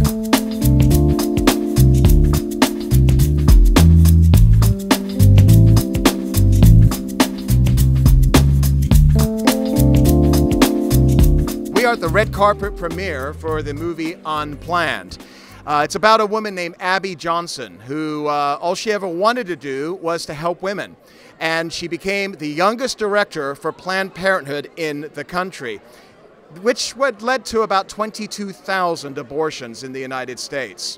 We are at the red carpet premiere for the movie Unplanned. It's about a woman named AbbyJohnson who all she ever wanted to do was to help women. And she became the youngest director for Planned Parenthood in the country, which led to about 22,000 abortions in the United States.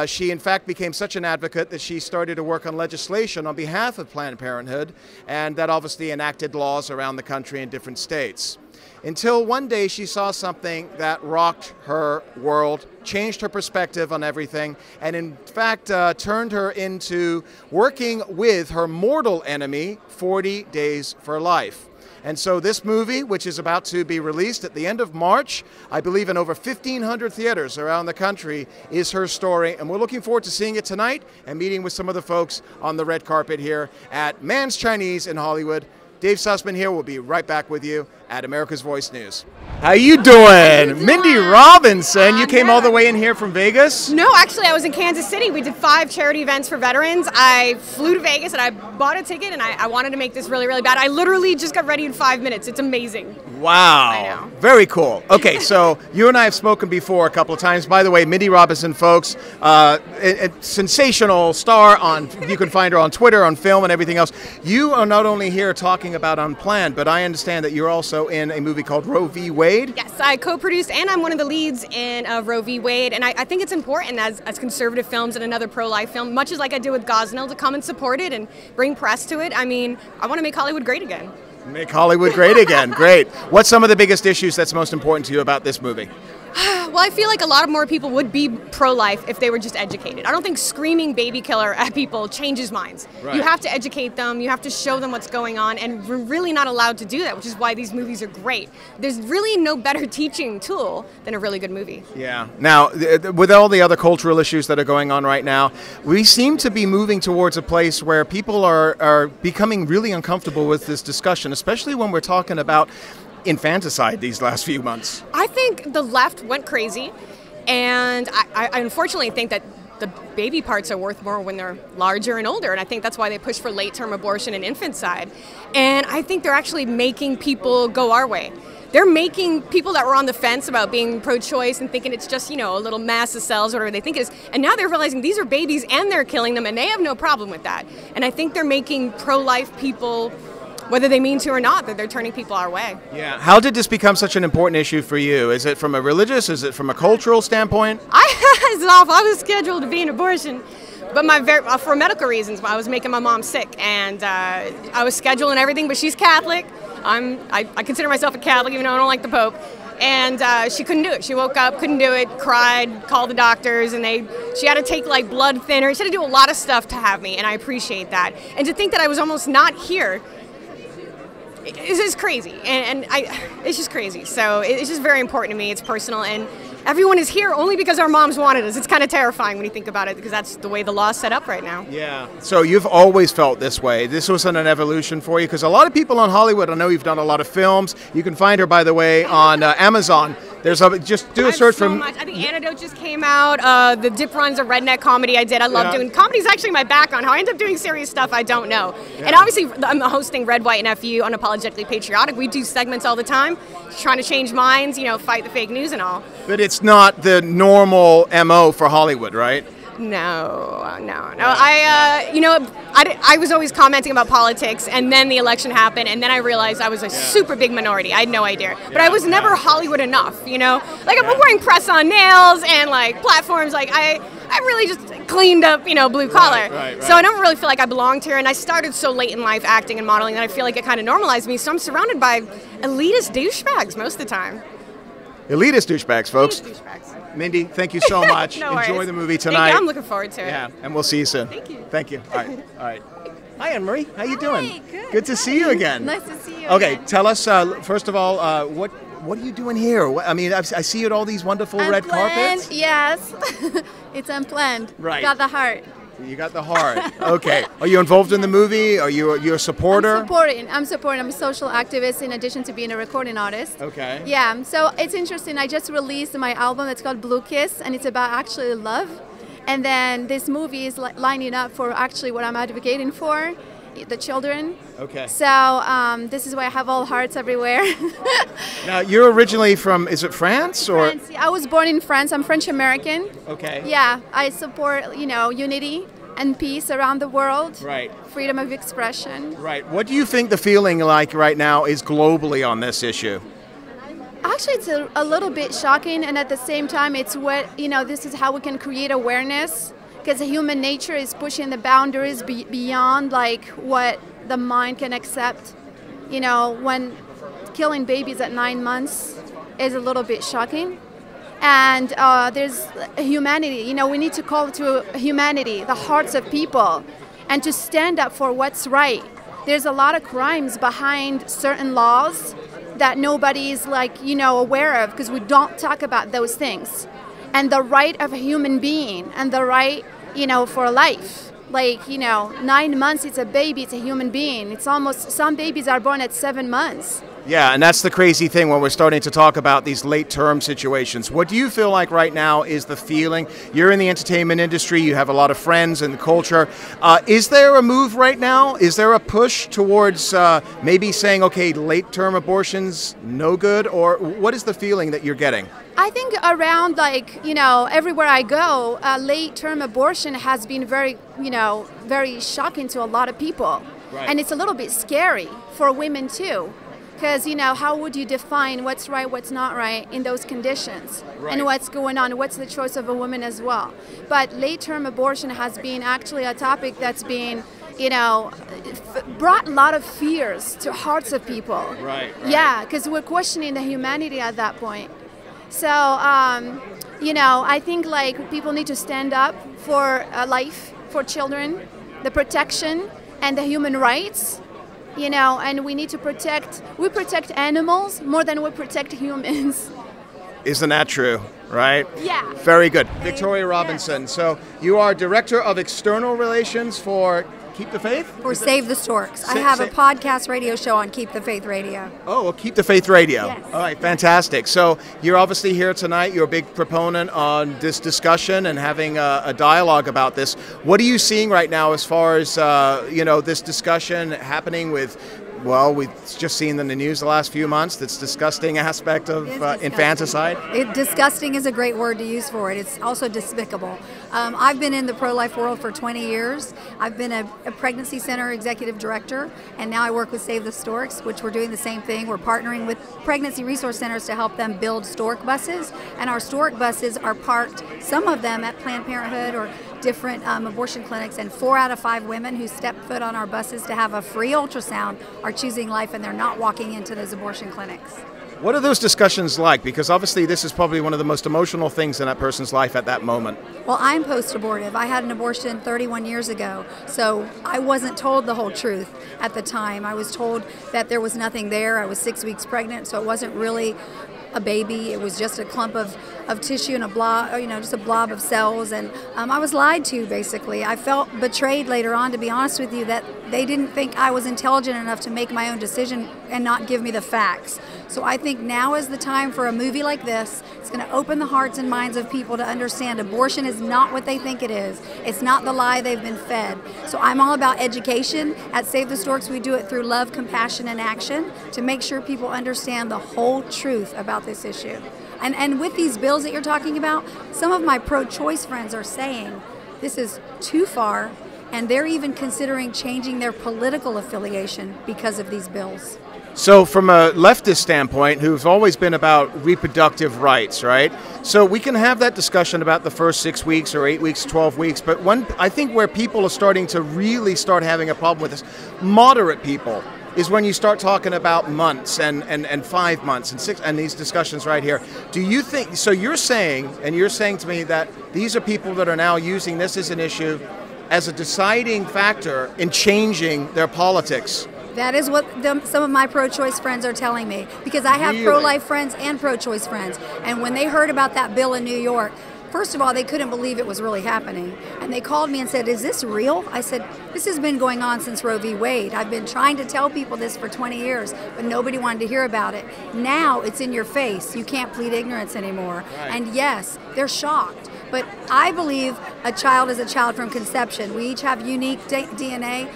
She, in fact, became such an advocate that she started to work on legislation on behalf of Planned Parenthood, and that obviously enacted laws around the country in different states. Until one day she saw something that rocked her world, changed her perspective on everything, and in fact turned her into working with her mortal enemy, 40 Days for Life. And so this movie, which is about to be released at the end of March, I believe in over 1,500 theaters around the country, is her story. And we're looking forward to seeing it tonight and meeting with some of the folks on the red carpet here at Mann's Chinese in Hollywood. Dave Sussman here. We'll be right back with you at America's Voice News. How you doing? Mindy Robinson, you came all the way in here from Vegas? No, actually I was in Kansas City. We did 5 charity events for veterans. I flew to Vegas and I bought a ticket and I wanted to make this really, really bad. I literally just got ready in 5 minutes. It's amazing. Wow. I know. Very cool. Okay, so you and I have spoken before a couple of times. By the way, Mindy Robinson, folks, a sensational star on, you can find her on Twitter, on film and everything else. You are not only here talking about Unplanned, but I understand that you're also in a movie called Roe v. Wade. Yes, I co-produced and I'm one of the leads in Roe v. Wade, and I think it's important as conservative films and another pro-life film, much as like I did with Gosnell, to come and support it and bring press to it. I mean, I want to make Hollywood great again. Make Hollywood great again. Great. What's some of the biggest issues that's most important to you about this movie? Well, I feel like a lot more people would be pro-life if they were just educated. I don't think screaming baby killer at people changes minds. Right. You have to educate them, you have to show them what's going on, and we're really not allowed to do that, which is why these movies are great. There's really no better teaching tool than a really good movie. Yeah. Now, with all the other cultural issues that are going on right now, we seem to be moving towards a place where people are becoming really uncomfortable with this discussion, especially when we're talking about infanticide these last few months. I think the left went crazy, and I unfortunately think that the baby parts are worth more when they're larger and older, and I think that's why they push for late-term abortion and infanticide. And I think they're actually making people go our way. They're making people that were on the fence about being pro-choice and thinking it's just, you know, a little mass of cells, whatever they think it is, and now they're realizing these are babies and they're killing them, and they have no problem with that. And I think they're making pro-life people, whether they mean to or not, that they're turning people our way. Yeah. How did this become such an important issue for you? Is it from a religious, is it from a cultural standpoint? I was scheduled to be an abortion, but for medical reasons. I was making my mom sick, and I was scheduling everything, but she's Catholic. I consider myself a Catholic, even though I don't like the Pope. And she couldn't do it. She woke up, couldn't do it, cried, called the doctors, and she had to take like blood thinners. She had to do a lot of stuff to have me, and I appreciate that. And to think that I was almost not here, it's just crazy, and it's just crazy. So it's just very important to me. It's personal, and everyone is here only because our moms wanted us. It's kind of terrifying when you think about it, because that's the way the law's set up right now. Yeah. So you've always felt this way. This wasn't an evolution for you, because a lot of people on Hollywood, I know you've done a lot of films. You can find her, by the way, on Amazon. Just do a search for. I think Antidote just came out. The Dip Run's a redneck comedy I did. I love doing comedy's actually my background. How I end up doing serious stuff, I don't know. Yeah. And obviously, I'm hosting Red, White, and FU, Unapologetically Patriotic. We do segments all the time, trying to change minds, you know, fight the fake news and all. But it's not the normal MO for Hollywood, right? No. I was always commenting about politics, and then the election happened, and then I realized I was a super big minority. I had no idea. But I was never Hollywood enough, you know? Like, I'm wearing press-on nails and, like, platforms. Like, I really just cleaned up, you know, blue collar. Right. So I don't really feel like I belonged here, and I started so late in life acting and modeling that I feel like it kind of normalized me. So I'm surrounded by elitist douchebags most of the time. Elitist douchebags, folks. Elitist douchebags. Mindy, thank you so much. Enjoy the movie tonight. Thank you. I'm looking forward to it. Yeah, and we'll see you soon. Thank you. Thank you. All right. Hi, Anne-Marie. How you doing? Good to see you again. Nice to see you Okay, again. Tell us, first of all, what are you doing here? I mean, I see you at all these wonderful red carpets. Yes. It's unplanned. Right. Got the heart. You got the heart. Okay. Are you involved in the movie? Are you a supporter? I'm supporting. I'm a social activist in addition to being a recording artist. Okay. Yeah. So it's interesting. I just released my album that's called Blue Kiss, and it's about actually love. And then this movie is lining up for actually what I'm advocating for, the children. Okay. So this is why I have all hearts everywhere. Now, you're originally from, is it France? Or? France. I was born in France. I'm French American. Okay. Yeah, I support, unity and peace around the world. Right. Freedom of expression. Right. What do you think the feeling like right now is globally on this issue? Actually, it's a little bit shocking, and at the same time, it's what, this is how we can create awareness, because human nature is pushing the boundaries beyond, like, what the mind can accept. When killing babies at 9 months is a little bit shocking. And there's humanity, we need to call to humanity, the hearts of people, and to stand up for what's right. There's a lot of crimes behind certain laws that nobody's aware of, because we don't talk about those things. And the right of a human being and the right, for life. 9 months, it's a baby, it's a human being. It's almost, some babies are born at 7 months. Yeah, and that's the crazy thing when we're starting to talk about these late-term situations. What do you feel like right now is the feeling? You're in the entertainment industry, you have a lot of friends in the culture. Is there a move right now? Is there a push towards maybe saying, okay, late-term abortions, no good? Or what is the feeling that you're getting? I think around, everywhere I go, late-term abortion has been very shocking to a lot of people. Right. And it's a little bit scary for women, too. Because, how would you define what's right, what's not right in those conditions? Right. And what's going on, what's the choice of a woman as well? But late-term abortion has been actually a topic that's been, brought a lot of fears to hearts of people. Right. Yeah, because we're questioning the humanity at that point. So, I think, people need to stand up for life, for children, the protection, and the human rights. And we need to we protect animals more than we protect humans. Isn't that true, right? Yeah. Very good. VictoriaRobinson, so you are Director of External Relations for Keep the Faith? For Save the Storks. I have a podcast radio show on Keep the Faith Radio. Oh, well, Keep the Faith Radio. Yes. All right, fantastic. So you're obviously here tonight. You're a big proponent on this discussion and having a dialogue about this. What are you seeing right now as far as, this discussion happening with, well, we've just seen in the news the last few months, this disgusting aspect of infanticide? Disgusting is a great word to use for it. It's also despicable. I've been in the pro-life world for 20 years. I've been a pregnancy center executive director, and now I work with Save the Storks, which we're doing the same thing. We're partnering with pregnancy resource centers to help them build stork buses, and our stork buses are parked, some of them at Planned Parenthood or different abortion clinics, and 4 out of 5 women who step foot on our buses to have a free ultrasound are choosing life, and they're not walking into those abortion clinics. What are those discussions like? Because obviously this is probably one of the most emotional things in that person's life at that moment. Well, I'm post-abortive. I had an abortion 31 years ago, so I wasn't told the whole truth at the time. I was told that there was nothing there. I was 6 weeks pregnant, so it wasn't really a baby. It was just a clump of tissue and a blob, just a blob of cells. And I was lied to, basically. I felt betrayed later on, to be honest with you, that they didn't think I was intelligent enough to make my own decision and not give me the facts. So I think now is the time for a movie like this. It's going to open the hearts and minds of people to understand abortion is not what they think it is. It's not the lie they've been fed. So I'm all about education. At Save the Storks, we do it through love, compassion, and action to make sure people understand the whole truth about this issue. And with these bills that you're talking about, some of my pro-choice friends are saying this is too far, and they're even considering changing their political affiliation because of these bills. So from a leftist standpoint, who's always been about reproductive rights, right? So we can have that discussion about the first 6 weeks or 8 weeks, 12 weeks, but I think where people are starting to really start having a problem with this, moderate people, is when you start talking about months and 5 months and 6 and these discussions right here. Do you think, so you're saying to me that these are people that are now using this as an issue as a deciding factor in changing their politics? That is what some of my pro-choice friends are telling me, because I have Really? pro-life friends and pro-choice friends. And when they heard about that bill in New York, First of all, they couldn't believe it was really happening. And they called me and said, is this real? I said, this has been going on since Roe v. Wade. I've been trying to tell people this for 20 years, but nobody wanted to hear about it. Now it's in your face. You can't plead ignorance anymore. Right. And yes, they're shocked. But I believe a child is a child from conception. We each have unique DNA.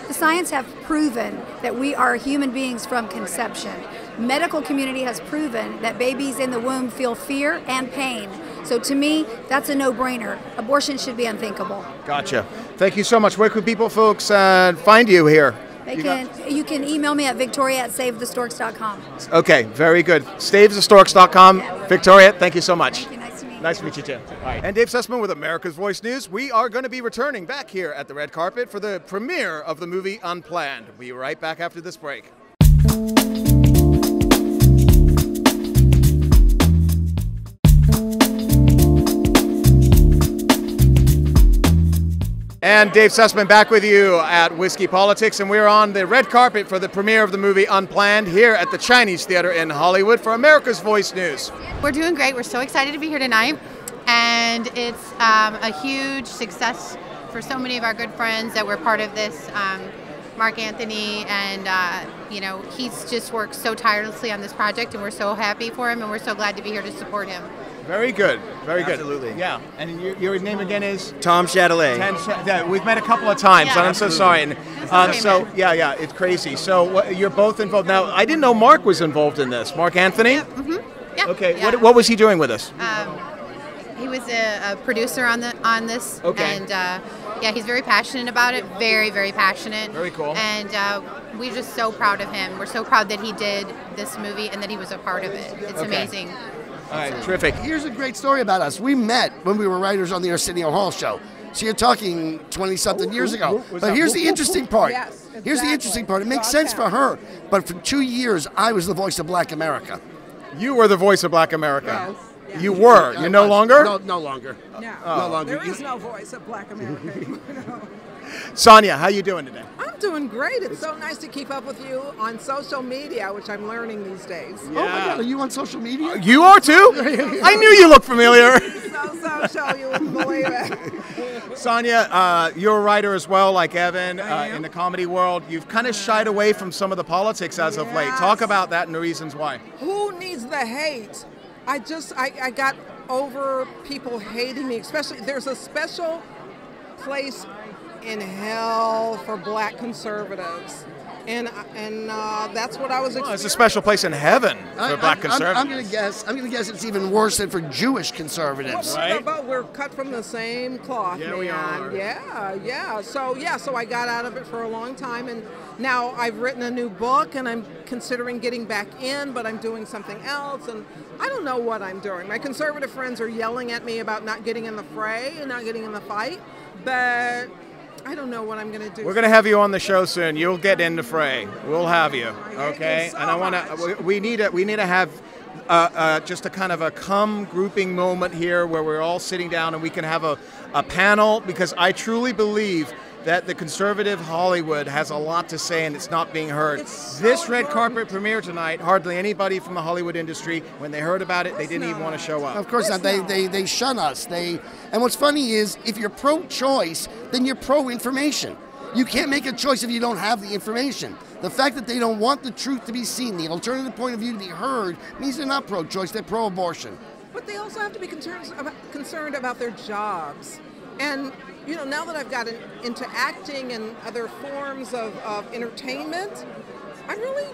The science have proven that we are human beings from conception. Medical community has proven that babies in the womb feel fear and pain. So to me, that's a no-brainer. Abortion should be unthinkable. Gotcha. Thank you so much. Where could people, folks, find you here? You can email me at Victoria@SaveTheStorks.com. Okay, very good. SaveTheStorks.com. Victoria, thank you so much. Thank you. Nice to meet you. Nice to meet you, too. All right. And Dave Sussman with America's Voice News. We are going to be returning back here at the red carpet for the premiere of the movie Unplanned. We'll be right back after this break. And Dave Sussman back with you at Whiskey Politics, and we're on the red carpet for the premiere of the movie Unplanned here at the Chinese Theater in Hollywood for America's Voice News. We're doing great. We're so excited to be here tonight, and it's a huge success for so many of our good friends that were part of this. Mark Anthony, and he's just worked so tirelessly on this project, and we're so happy for him, and we're so glad to be here to support him. Very good. Very good. Absolutely. Yeah. And your name again is? TomShadilay. Yeah, we've met a couple of times, and I'm so sorry. And, okay, it's crazy. So you're both involved. Now, I didn't know Mark was involved in this. Mark Anthony? Yeah. Mm-hmm. Yeah. Okay. Yeah. What was he doing with us? He was a producer on this. Okay. And he's very passionate about it. Very, very passionate. Very cool. And we're just so proud of him. We're so proud that he did this movie and that he was a part of it. It's amazing. All right, terrific. Here's a great story about us. We met when we were writers on the Arsenio Hall show. So you're talking 20-something years ago. But here's the interesting part. Yes, exactly. Here's the interesting part. It makes sense for her. But for 2 years, I was the voice of Black America. You were the voice of Black America. Yes. Yes. You were. You're no longer? No longer. No, No longer. there is no voice of Black America. Sonia, how you doing today? I'm doing great. It's so nice to keep up with you on social media, which I'm learning these days. Oh my God, are you on social media? You are too? I knew you looked familiar. So social, you wouldn't believe it. Sonia, you're a writer as well, like Evan, in the comedy world. You've kind of shied away from some of the politics as of late. Talk about that and the reasons why. Who needs the hate? I got over people hating me, especially there's a special place in hell for Black conservatives, and that's what I was experiencing. Well, it's a special place in heaven for Black conservatives. I'm gonna guess it's even worse than for Jewish conservatives. Right. But we're cut from the same cloth, Yeah, man. we are. Yeah. So I got out of it for a long time, and now I've written a new book, and I'm considering getting back in, but I'm doing something else, and I don't know what I'm doing. My conservative friends are yelling at me about not getting in the fray and not getting in the fight, but I don't know what I'm going to do. We're going to have you on the show soon. You'll get in the fray. We'll have you, okay? So and I want to. We need to have just a kind of a grouping moment here where we're all sitting down and we can have a panel, because I truly believe that the conservative Hollywood has a lot to say and it's not being heard. This red carpet premiere tonight, hardly anybody from the Hollywood industry, when they heard about it, they didn't even want to show up. Of course not. They shun us. And what's funny is, if you're pro-choice, then you're pro-information. You can't make a choice if you don't have the information. The fact that they don't want the truth to be seen, the alternative point of view to be heard, means they're not pro-choice, they're pro-abortion. But they also have to be concerned about their jobs. And now that I've gotten into acting and other forms of entertainment, I'm really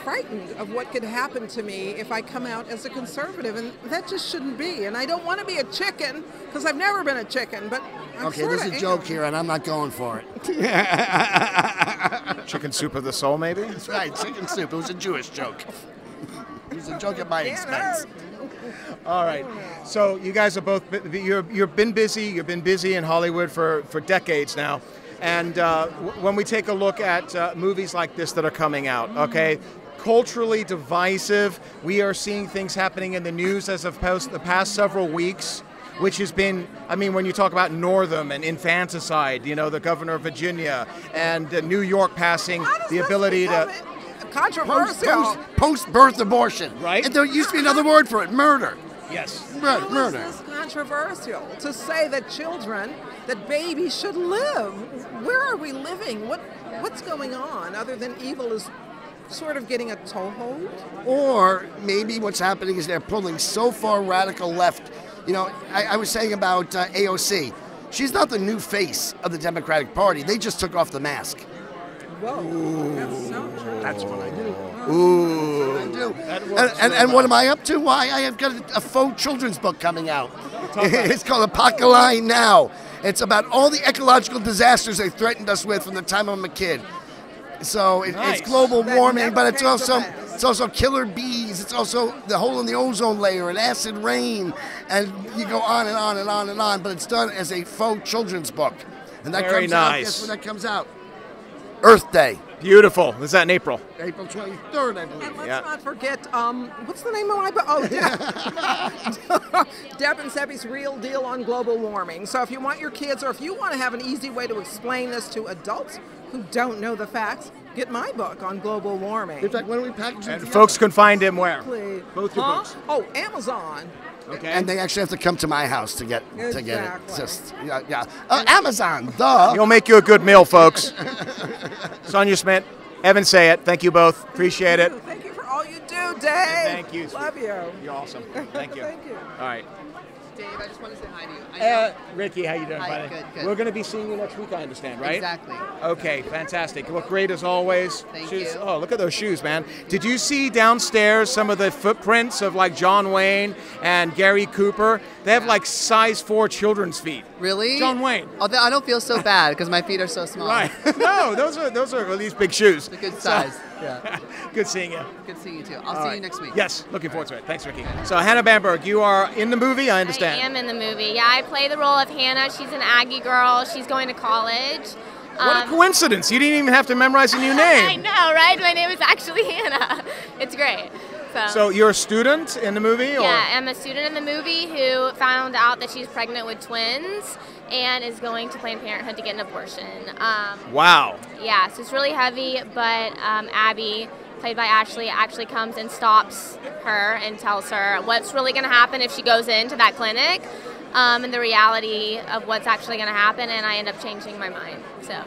frightened of what could happen to me if I come out as a conservative, and that just shouldn't be. And I don't want to be a chicken, because I've never been a chicken, but Okay, there's a joke here, and I'm not going for it. Chicken soup of the soul, maybe? That's right, chicken soup. It was a Jewish joke. It was a joke at my expense. All right. So you guys are both, you've been busy. You've been busy in Hollywood for decades now. And when we take a look at movies like this that are coming out, okay, culturally divisive, we are seeing things happening in the news as of the past several weeks, which has been, I mean, when you talk about Northam and infanticide, the governor of Virginia, and New York passing the ability to... Controversial. Post-birth abortion. Right. And there used to be another word for it, murder. Yes. Murder. How is this controversial to say that that babies should live? Where are we living? What's going on other than evil is sort of getting a toehold? Or maybe what's happening is they're pulling so far radical left. You know, I was saying about AOC. She's not the new face of the Democratic Party. They just took off the mask. Whoa. That's what I do. Ooh. I do. And what am I up to? Why, I have got a faux children's book coming out. It's called Apocalypse Now. It's about all the ecological disasters they threatened us with from the time I'm a kid. So it's global warming, but it's also killer bees. It's also the hole in the ozone layer and acid rain, and you go on and on and on and on. But it's done as a faux children's book, and that Very comes out. nice. Guess when that comes out? Earth Day. Beautiful. Is that in April? April 23rd, I believe. And let's not forget, what's the name of my book? Oh, Deb and Sebby's Real Deal on Global Warming. So if you want your kids, or if you want to have an easy way to explain this to adults who don't know the facts, get my book on global warming. In fact, why don't we package it And together? folks can find him where? Exactly. Both your books. Oh, Amazon. Okay. And they actually have to come to my house to get it. Exactly. Just Amazon, duh. You'll make you a good meal, folks. SonjaSchmidt, EvanSayet, thank you both. Appreciate it. Thank you for all you do, Dave. Thank you. Love you. You're awesome. Thank you. Thank you. All right. Dave, I just want to say hi to you. Ricky, how you doing, Hi, buddy? good. We're going to be seeing you next week, I understand, right? Exactly. Okay, fantastic. You look great as always. Thank Shoes. you. Oh, look at those shoes, man. Did you see downstairs some of the footprints of like John Wayne and Gary Cooper? They have like size 4 children's feet. Really? John Wayne. Oh, I don't feel so bad because my feet are so small. Right. No, those are at least big shoes. It's a good size. Yeah. Good seeing you. Good seeing you too. I'll see you next week. Yes, looking forward to it. Thanks, Ricky. So HanahBamberg, you are in the movie, I understand. I am in the movie. Yeah, I play the role of Hannah. She's an Aggie girl. She's going to college. What a coincidence. You didn't even have to memorize a new I name. know, right? My name is actually Hannah. It's great. So you're a student in the movie? Or? Yeah, I'm a student in the movie who found out that she's pregnant with twins and is going to Planned Parenthood to get an abortion. Wow. Yeah, so it's really heavy, but Abby, played by Ashley, actually comes and stops her and tells her what's really going to happen if she goes into that clinic and the reality of what's actually going to happen, and I end up changing my mind. So.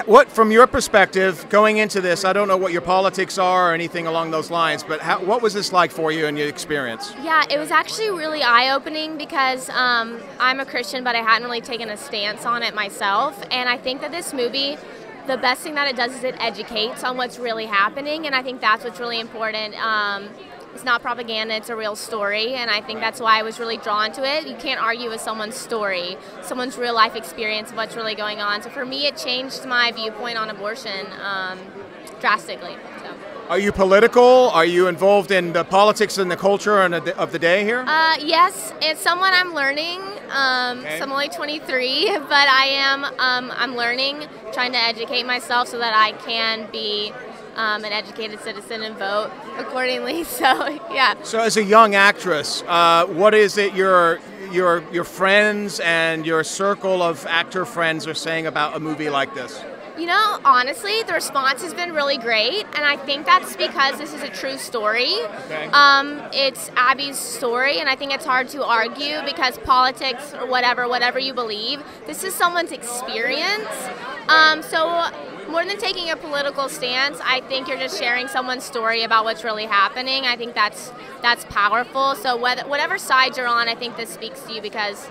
What, from your perspective, going into this, I don't know what your politics are or anything along those lines, but what was this like for you and your experience? Yeah, it was actually really eye-opening because I'm a Christian, but I hadn't really taken a stance on it myself, and I think that this movie, the best thing that it does is it educates on what's really happening, and I think that's what's really important. It's not propaganda, it's a real story, and I think that's why I was really drawn to it. You can't argue with someone's story, someone's real life experience of what's really going on. So for me, it changed my viewpoint on abortion drastically. So. Are you political? Are you involved in the politics and the culture of the day here? Yes, it's someone I'm learning. Okay. So I'm only 23, but I am I'm learning, trying to educate myself so that I can be an educated citizen and vote accordingly. So yeah. So as a young actress, what is it your friends and your circle of actor friends are saying about a movie like this? You know, honestly, the response has been really great, and I think that's because this is a true story. Okay. It's Abby's story, and I think it's hard to argue because politics or whatever you believe, this is someone's experience. So more than taking a political stance, I think you're just sharing someone's story about what's really happening. I think that's powerful. So whatever side you're on, I think this speaks to you because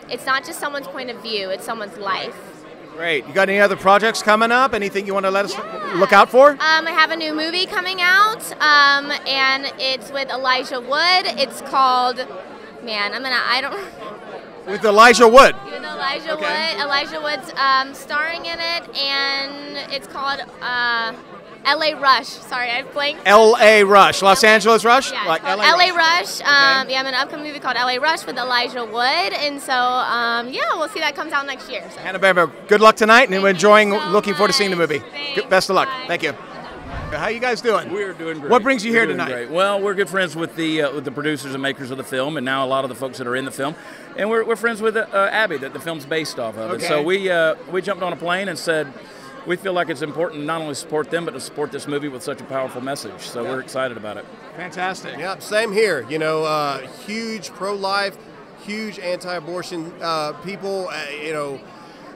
it's not just someone's point of view, it's someone's life. Great. You got any other projects coming up? Anything you want to let us look out for? I have a new movie coming out, and it's with Elijah Wood. It's called, With Elijah Wood. With Elijah Wood. Elijah Wood's starring in it, and it's called L.A. Rush. Sorry, I blanked. L.A. Rush. Los Angeles Rush? Yeah, like L.A. Rush. Okay. Yeah, I'm in an upcoming movie called L.A. Rush with Elijah Wood, and so yeah, we'll see that comes out next year. So. HanahBamberg, good luck tonight, and we're enjoying, so looking forward to seeing the movie. Thanks. Best of luck. Bye. Thank you. How you guys doing? We're doing great. What brings you here We're doing tonight? Great. Well, we're good friends with the producers and makers of the film, and now a lot of the folks that are in the film, and we're friends with Abby that the film's based off of. Okay. And so we jumped on a plane and said, we feel like it's important to not only support them, but to support this movie with such a powerful message. So we're excited about it. Fantastic. Yeah, same here. You know, huge pro-life, huge anti-abortion people. You know,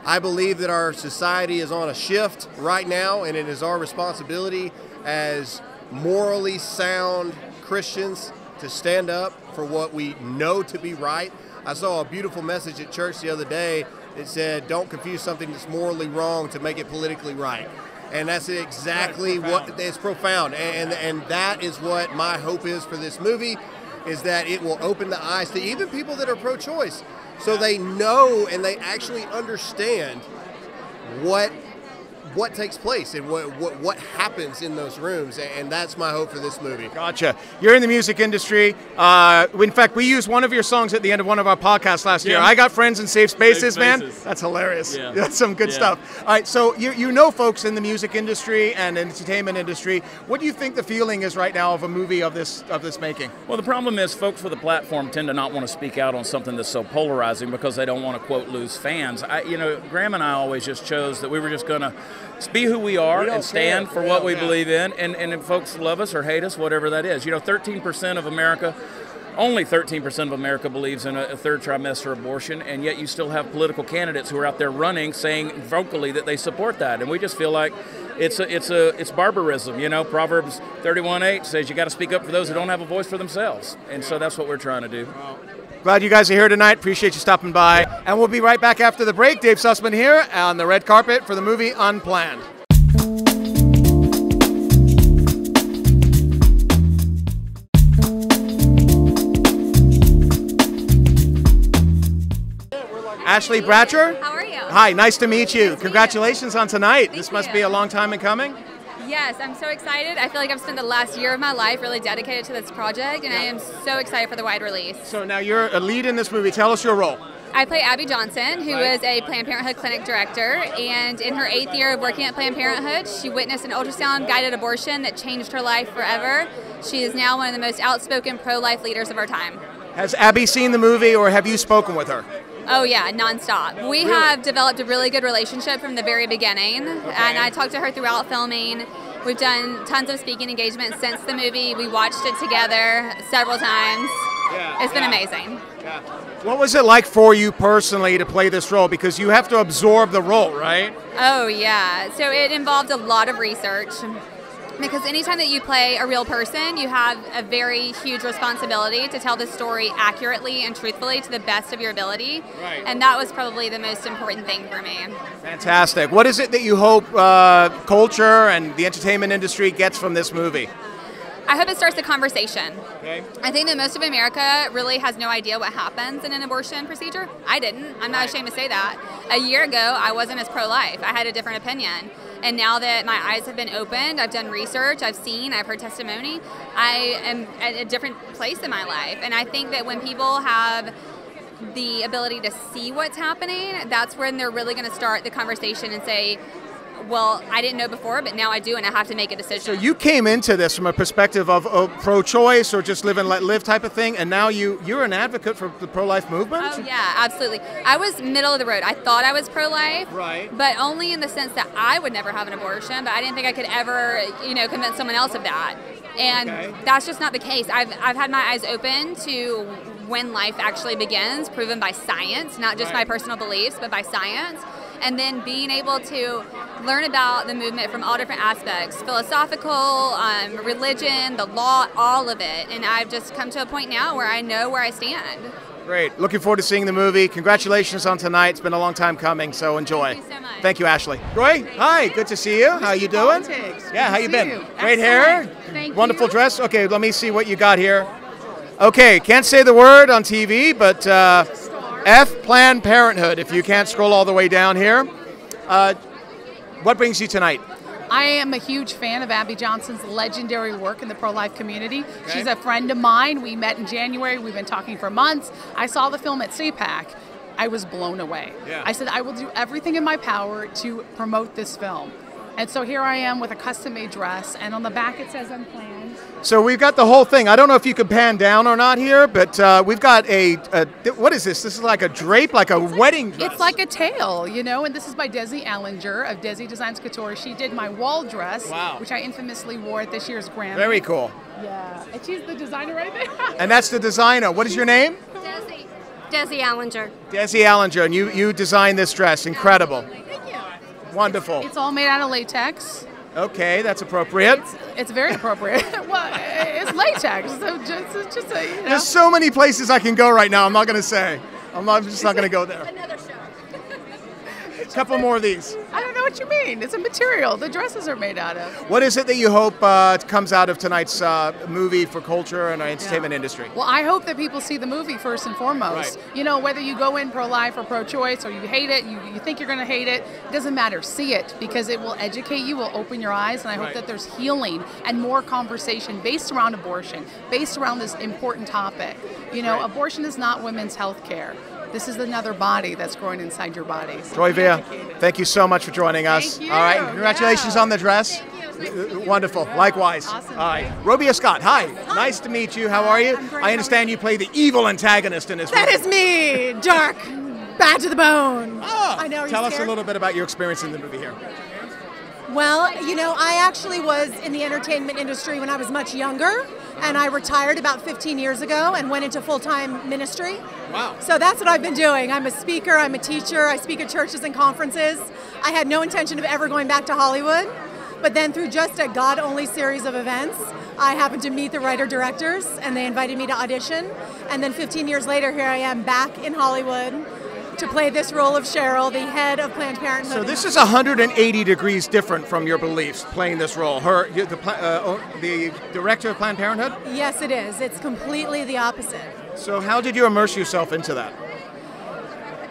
I believe that our society is on a shift right now, and it is our responsibility as morally sound Christians to stand up for what we know to be right. I saw a beautiful message at church the other day that said, don't confuse something that's morally wrong to make it politically right. And that's exactly what is profound. And that is what my hope is for this movie, is that it will open the eyes to even people that are pro-choice, so they know and they actually understand what takes place and what happens in those rooms, and that's my hope for this movie. Gotcha. You're in the music industry. In fact, we used one of your songs at the end of one of our podcasts last year. I Got Friends in Safe Spaces, man. That's hilarious. Yeah. That's some good stuff. All right, so you know folks in the music industry and entertainment industry. What do you think the feeling is right now of a movie of this making? Well, the problem is folks with a platform tend to not want to speak out on something that's so polarizing because they don't want to, quote, lose fans. You know, Graham and I always just chose that we were just going to be who we are and stand for what we believe in, and if folks love us or hate us, whatever that is. You know, 13% of America, only 13% of America believes in a third trimester abortion, and yet you still have political candidates who are out there running saying vocally that they support that, and we just feel like it's barbarism. You know, Proverbs 31:8 says you got to speak up for those who don't have a voice for themselves, and so that's what we're trying to do. Glad you guys are here tonight. Appreciate you stopping by. And we'll be right back after the break. Dave Sussman here on the red carpet for the movie Unplanned. AshleyBratcher? How are you? Hi, nice to meet you. Congratulations on tonight. Thank This must you. be a long time in coming. Yes, I'm so excited. I feel like I've spent the last year of my life really dedicated to this project, and I am so excited for the wide release. So now you're a lead in this movie. Tell us your role. I play AbbyJohnson, who is a Planned Parenthood clinic director, and in her 8th year of working at Planned Parenthood, she witnessed an ultrasound-guided abortion that changed her life forever. She is now one of the most outspoken pro-life leaders of our time. Has Abby seen the movie, or have you spoken with her? Oh yeah, nonstop. We have developed a really good relationship from the very beginning, and I talked to her throughout filming. We've done tons of speaking engagements since the movie. We watched it together several times. It's been amazing. What was it like for you personally to play this role? Because you have to absorb the role, right? Oh yeah, so it involved a lot of research. Because anytime that you play a real person, you have a very huge responsibility to tell the story accurately and truthfully to the best of your ability. Right. And that was probably the most important thing for me. Fantastic. What is it that you hope culture and the entertainment industry gets from this movie? I hope it starts a conversation. Okay. I think that most of America really has no idea what happens in an abortion procedure. I didn't. I'm not ashamed to say that. A year ago, I wasn't as pro-life. I had a different opinion. And now that my eyes have been opened, I've done research, I've heard testimony, I am at a different place in my life. And I think that when people have the ability to see what's happening, that's when they're really going to start the conversation and say, well, I didn't know before, but now I do, and I have to make a decision. So you came into this from a perspective of pro-choice or just live and let live type of thing, and now you're an advocate for the pro-life movement? Oh, yeah, absolutely. I was middle of the road. I thought I was pro-life, right, but only in the sense that I would never have an abortion, but I didn't think I could ever, convince someone else of that. And that's just not the case. I've had my eyes open to when life actually begins, proven by science, not just my personal beliefs, but by science. And then being able to learn about the movement from all different aspects, philosophical, religion, the law, all of it. And I've just come to a point now where I know where I stand. Great. Looking forward to seeing the movie. Congratulations on tonight. It's been a long time coming, so enjoy. Thank you so much. Thank you, Ashley. Roy, hi. Good to see you. How you doing? Yeah, how you been? Great hair. Wonderful dress. Okay, let me see what you got here. Okay, can't say the word on TV, but F, Planned Parenthood, if you can't scroll all the way down here. What brings you tonight? I am a huge fan of Abby Johnson's legendary work in the pro-life community. Okay. She's a friend of mine. We met in January. We've been talking for months. I saw the film at CPAC. I was blown away. Yeah. I said, I will do everything in my power to promote this film. And so here I am with a custom-made dress, and on the back it says Unplanned. So we've got the whole thing. I don't know if you could pan down or not here, but we've got what is this? This is like a drape, like a wedding dress. It's like a tail, you know, and this is by Desi Allinger of Desi Designs Couture. She did my wall dress, which I infamously wore at this year's Grammy. Very cool. Yeah, and she's the designer right there. And that's the designer. What is your name? Desi Allinger. Desi Allinger, and you designed this dress. Incredible. Thank you. Wonderful. It's all made out of latex. Okay, that's appropriate. It's very appropriate. Well, it's latex, so just a, you know. There's so many places I can go right now. I'm not going to say. I'm just not going to go there. Another show. A couple more of these. I don't know what you mean. It's a material the dresses are made out of. What is it that you hope comes out of tonight's movie for culture and our entertainment industry? Well, I hope that people see the movie first and foremost. Right. You know, whether you go in pro-life or pro-choice or you hate it, you think you're going to hate it, doesn't matter. See it because it will educate you, will open your eyes, and I hope that there's healing and more conversation based around abortion, based around this important topic. You know, abortion is not women's health care. This is another body that's growing inside your body. So JoyVilla, thank you so much for joining us. Thank you. All right, congratulations on the dress. Wonderful. Likewise. Awesome. All right. RobiaScott, hi. Nice to meet you. How are you? I understand you play the evil antagonist in this movie. That is me, dark, bad to the bone. Oh, I know. tell us a little bit about your experience in the movie here. Well, you know, I actually was in the entertainment industry when I was much younger, and I retired about 15 years ago and went into full-time ministry. Wow. So that's what I've been doing. I'm a speaker, I'm a teacher, I speak at churches and conferences. I had no intention of ever going back to Hollywood, but then through just a God-only series of events, I happened to meet the writer-directors, and they invited me to audition. And then 15 years later, here I am back in Hollywood to play this role of Cheryl, the head of Planned Parenthood. So this is 180 degrees different from your beliefs, playing this role. The director of Planned Parenthood? Yes, it is. It's completely the opposite. So how did you immerse yourself into that?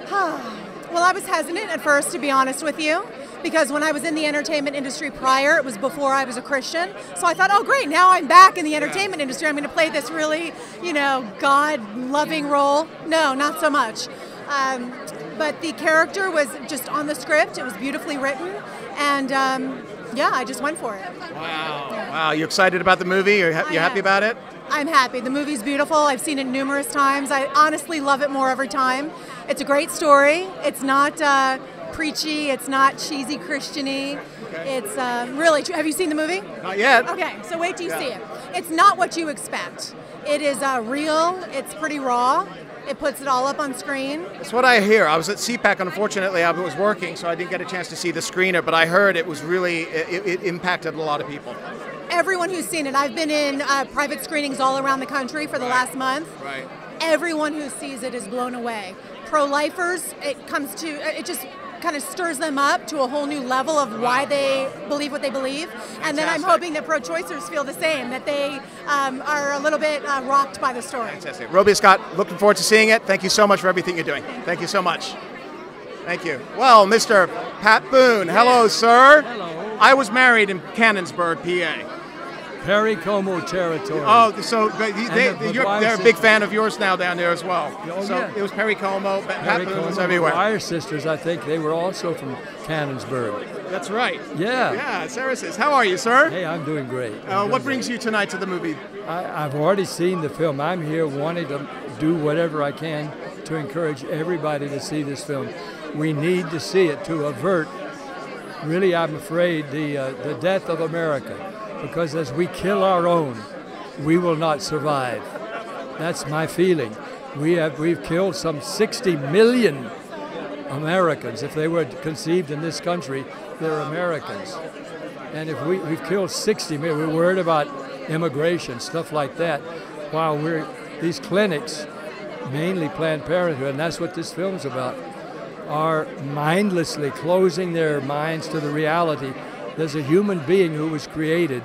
Well, I was hesitant at first, to be honest with you, because when I was in the entertainment industry prior, it was before I was a Christian. So I thought, oh, great, now I'm back in the entertainment industry. I'm going to play this really, you know, God-loving role. No, not so much. But the character was just on the script. It was beautifully written. And, yeah, I just went for it. Wow. Wow. You excited about the movie? You happy about it? I'm happy. The movie's beautiful. I've seen it numerous times. I honestly love it more every time. It's a great story. It's not preachy. It's not cheesy Christian-y. Okay. It's really true. Have you seen the movie? Not yet. Okay, so wait till you see it. It's not what you expect. It is real. It's pretty raw. It puts it all up on screen. That's what I hear. I was at CPAC. Unfortunately, I was working, so I didn't get a chance to see the screener, but I heard it was really, it impacted a lot of people. Everyone who's seen it. I've been in private screenings all around the country for the last month. Right. Everyone who sees it is blown away. Pro-lifers, it just kind of stirs them up to a whole new level of why they believe what they believe. Fantastic. And then I'm hoping that pro-choicers feel the same, that they are a little bit rocked by the story. Fantastic. RobiaScott, looking forward to seeing it. Thank you so much for everything you're doing. Thank you so much. Thank you. Well, Mr. PatBoone, hello, sir. Hello. I was married in Cannonsburg, PA. Perry Como territory. Oh, so they're a big fan of yours now down there as well. Oh, so yeah. It was Perry Como, PatBoone was everywhere. Our sisters, I think, they were also from Cannonsburg. That's right. Yeah. Yeah, Sarah says, how are you, sir? Hey, I'm doing great. What brings you tonight to the movie? I've already seen the film. I'm here wanting to do whatever I can to encourage everybody to see this film. We need to see it to avert, really, I'm afraid, the death of America. Because as we kill our own, we will not survive. That's my feeling. We've killed some 60 million Americans. If they were conceived in this country, they're Americans. And if we've killed 60 million, we're worried about immigration, stuff like that, while these clinics, mainly Planned Parenthood, and that's what this film's about, are mindlessly closing their minds to the reality. There's a human being who was created,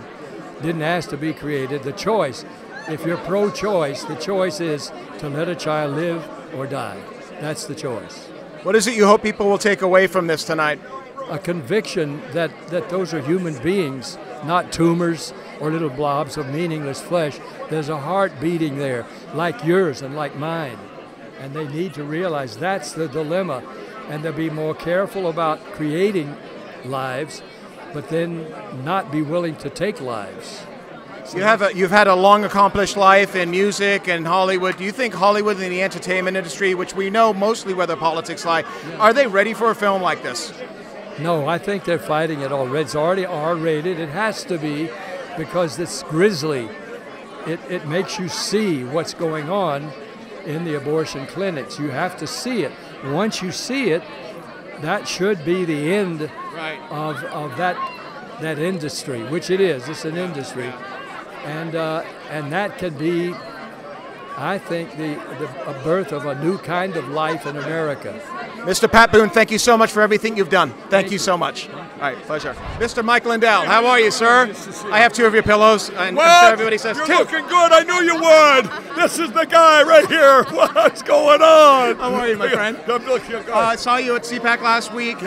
didn't ask to be created. The choice, if you're pro-choice, the choice is to let a child live or die. That's the choice. What is it you hope people will take away from this tonight? A conviction that those are human beings, not tumors or little blobs of meaningless flesh. There's a heart beating there, like yours and like mine. And they need to realize that's the dilemma. And they'll be more careful about creating lives, but then not be willing to take lives. You've had a long, accomplished life in music and Hollywood. Do you think Hollywood and the entertainment industry, which we know mostly where the politics lie, are they ready for a film like this? No, I think they're fighting it already. It's already R-rated. It has to be because it's grisly. It makes you see what's going on in the abortion clinics. You have to see it. Once you see it, that should be the end of that industry, which it is. It's an industry. And that can be, I think, a birth of a new kind of life in America. Mr. PatBoone, thank you so much for everything you've done. Thank you so much. All right, pleasure. Mr. MikeLindell, how are you, sir? I have two of your pillows, and what? I'm sure everybody says You're two. Looking good. I knew you would. This is the guy right here. What's going on? How are you, my friend? I'm looking good. I saw you at CPAC last week.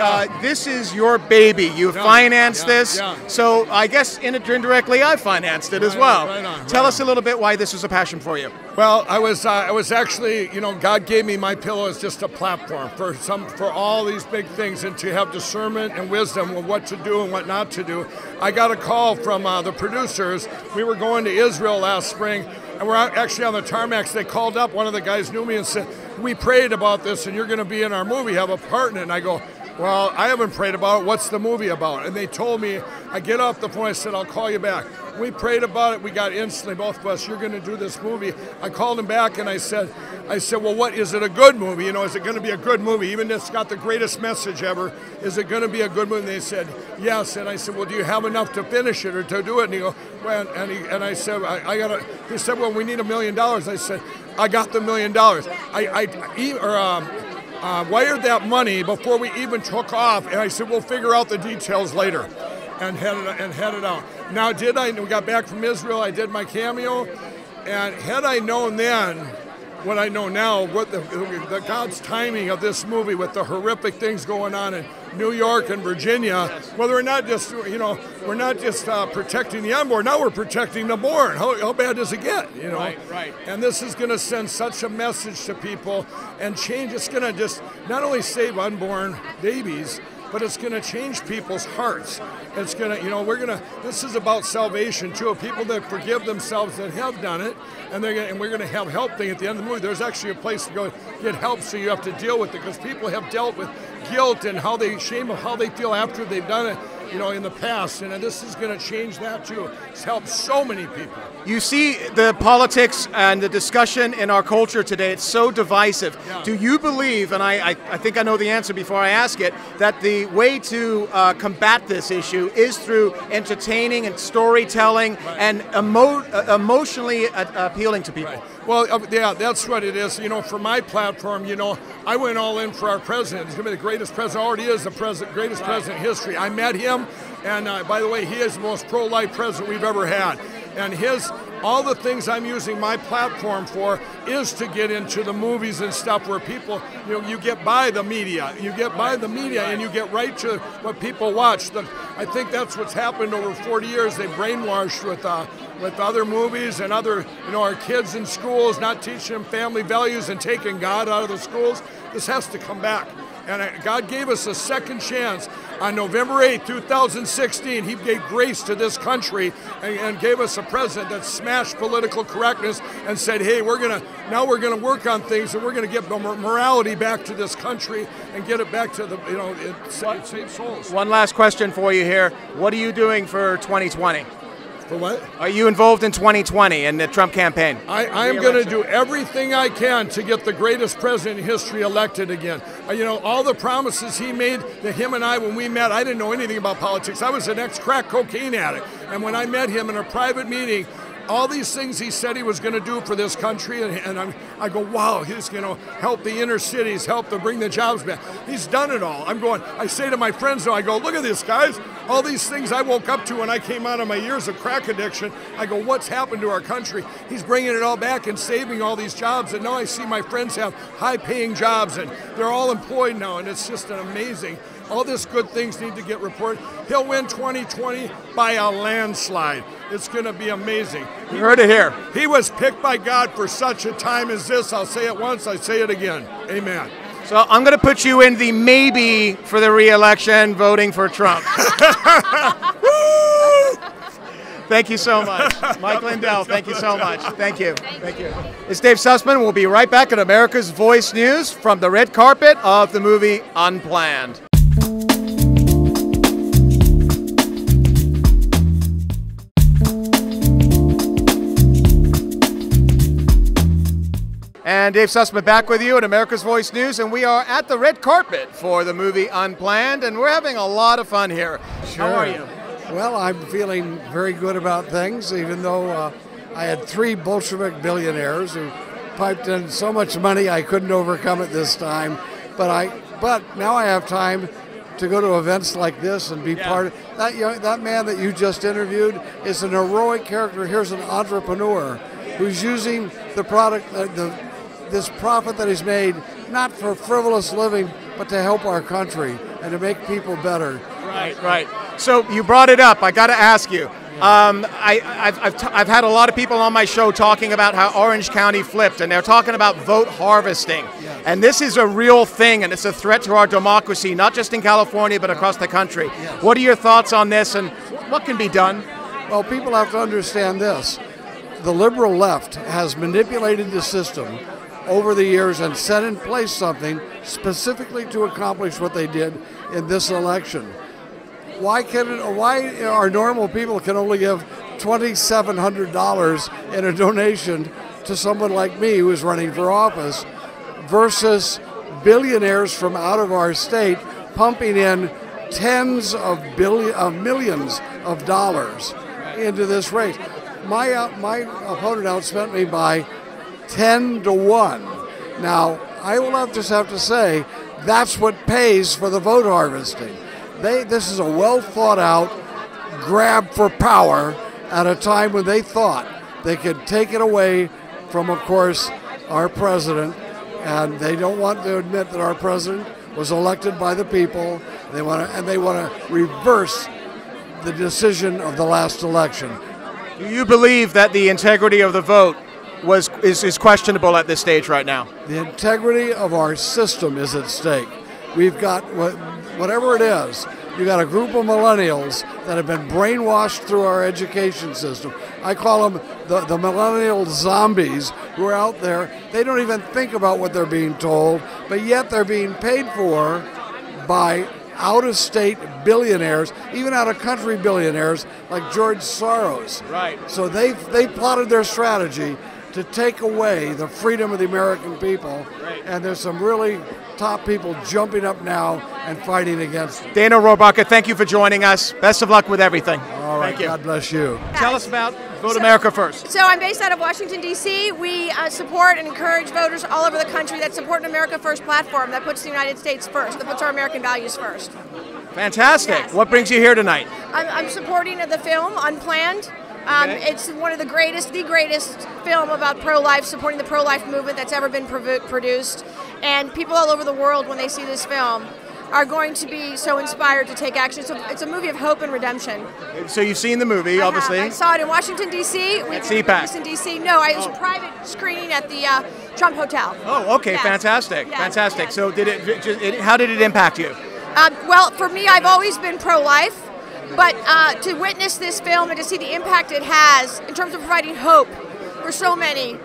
This is your baby. You financed this, so I guess indirectly I financed it as well. Tell us a little bit why this was a passion for you. Well, I was actually, God gave me my pillow as just a platform for all these big things, and to have discernment and wisdom of what to do and what not to do. I got a call from the producers. We were going to Israel last spring, and we're actually on the tarmac. They called up. One of the guys knew me and said, "We prayed about this, and you're going to be in our movie. Have a part in it." And I go, "Well, I haven't prayed about it. What's the movie about?" And they told me. I get off the phone. I said, "I'll call you back." We prayed about it. We got instantly, both of us, "You're going to do this movie." I called him back and I said, "Well, what is it? A good movie? Is it going to be a good movie? Even if it's got the greatest message ever, is it going to be a good movie?" And they said, "Yes." And I said, "Well, do you have enough to finish it or to do it?" And he goes, "Well," and I said, "I got to." He said, "Well, we need $1 million." I said, "I got the $1 million." I wired that money before we even took off, and I said, "We'll figure out the details later," and headed out. Now, we got back from Israel, I did my cameo, and had I known then what I know now, what the God's timing of this movie with the horrific things going on in New York and Virginia, well, we're not just protecting the unborn, now we're protecting the born. How bad does it get? Right. And this is going to send such a message to people and change. It's going to just not only save unborn babies, but it's going to change people's hearts. It's going to, this is about salvation too. People that forgive themselves that have done it, and we're going to have help thing at the end of the movie. There's actually a place to go get help, so you have to deal with it, because people have dealt with guilt and shame of how they feel after they've done it, in the past, and this is going to change that too. It's helped so many people. You see the politics and the discussion in our culture today, it's so divisive. Yeah. Do you believe, and I think I know the answer before I ask it, that the way to combat this issue is through entertaining and storytelling and emotionally appealing to people? Right. Well, yeah, that's what it is. For my platform, I went all in for our president. He's going to be the greatest president, already is the greatest president in history. I met him, and by the way, he is the most pro-life president we've ever had. And all the things I'm using my platform for is to get into the movies and stuff where people, you get by the media. You get by the media and you get right to what people watch. I think that's what's happened over 40 years. They brainwashed with other movies and other, our kids in schools, not teaching them family values and taking God out of the schools. This has to come back. And God gave us a second chance. On November 8, 2016, he gave grace to this country and gave us a president that smashed political correctness and said, "Hey, we're going to work on things, and we're going to get morality back to this country and get it back to save souls." One last question for you here. What are you doing for 2020? For what? Are you involved in 2020 in the Trump campaign? I'm going to do everything I can to get the greatest president in history elected again. All the promises he made to him and I when we met, I didn't know anything about politics. I was an ex-crack cocaine addict. And when I met him in a private meeting, all these things he said he was going to do for this country, and I go, wow, he's going to help the inner cities, help to bring the jobs back. He's done it all. I say to my friends now, I go, look at this, guys. All these things I woke up to when I came out of my years of crack addiction, I go, what's happened to our country? He's bringing it all back and saving all these jobs, and now I see my friends have high-paying jobs, and they're all employed now, and it's just an amazing. All these good things need to get reported. He'll win 2020 by a landslide. It's going to be amazing. You heard it here. He was picked by God for such a time as this. I'll say it once, I say it again. Amen. So I'm going to put you in the maybe for the re-election voting for Trump. Thank you so much. MikeLindell, thank you so much. Thank you. Thank you. It's Dave Sussman. We'll be right back at America's Voice News from the red carpet of the movie Unplanned. And Dave Sussman back with you at America's Voice News, and we are at the red carpet for the movie Unplanned, and we're having a lot of fun here. Sure. How are you? Well, I'm feeling very good about things, even though I had 3 Bolshevik billionaires who piped in so much money I couldn't overcome it this time. But now I have time to go to events like this and be part of that. That man that you just interviewed is an heroic character. Here's an entrepreneur who's using the product, this profit that he's made, not for frivolous living, but to help our country and to make people better. Right, right. So you brought it up. I got to ask you. I've had a lot of people on my show talking about how Orange County flipped, and they're talking about vote harvesting. Yes. And this is a real thing, and it's a threat to our democracy, not just in California, but across the country. Yes. What are your thoughts on this, and what can be done? Well, people have to understand this. The liberal left has manipulated the system over the years and set in place something specifically to accomplish what they did in this election. Why our normal people can only give $2,700 in a donation to someone like me who is running for office versus billionaires from out of our state pumping in tens of millions of dollars into this race? My opponent outspent me by 10-1. Now, I will just have to say that's what pays for the vote harvesting. This is a well-thought-out grab for power at a time when they thought they could take it away from, of course, our president. And they don't want to admit that our president was elected by the people. They want to reverse the decision of the last election. Do you believe that the integrity of the vote is questionable at this stage right now? The integrity of our system is at stake. We've got whatever it is. You got a group of millennials that have been brainwashed through our education system. I call them the millennial zombies who are out there. They don't even think about what they're being told, but yet they're being paid for by out-of-state billionaires, even out-of-country billionaires like George Soros. Right. So they plotted their strategy to take away the freedom of the American people, and there's some really top people jumping up now and fighting against it. DanaRohrabacher, thank you for joining us. Best of luck with everything. All right, thank you. God bless you. Tell us about Vote America First. So I'm based out of Washington, D.C. We support and encourage voters all over the country that support an America First platform that puts the United States first, that puts our American values first. Fantastic. Yes. What brings you here tonight? I'm supporting the film Unplanned. It's one of the greatest film about pro-life, supporting the pro-life movement that's ever been produced. And people all over the world, when they see this film, are going to be so inspired to take action. So it's a movie of hope and redemption. So you've seen the movie, obviously. I saw it in Washington, D.C. At CPAC. In D.C. No, it was a private screening at the Trump Hotel. Oh, okay, yes. Fantastic, yes. fantastic. Yes. So how did it impact you? Well, for me, I've always been pro-life, but to witness this film and to see the impact it has in terms of providing hope for so many,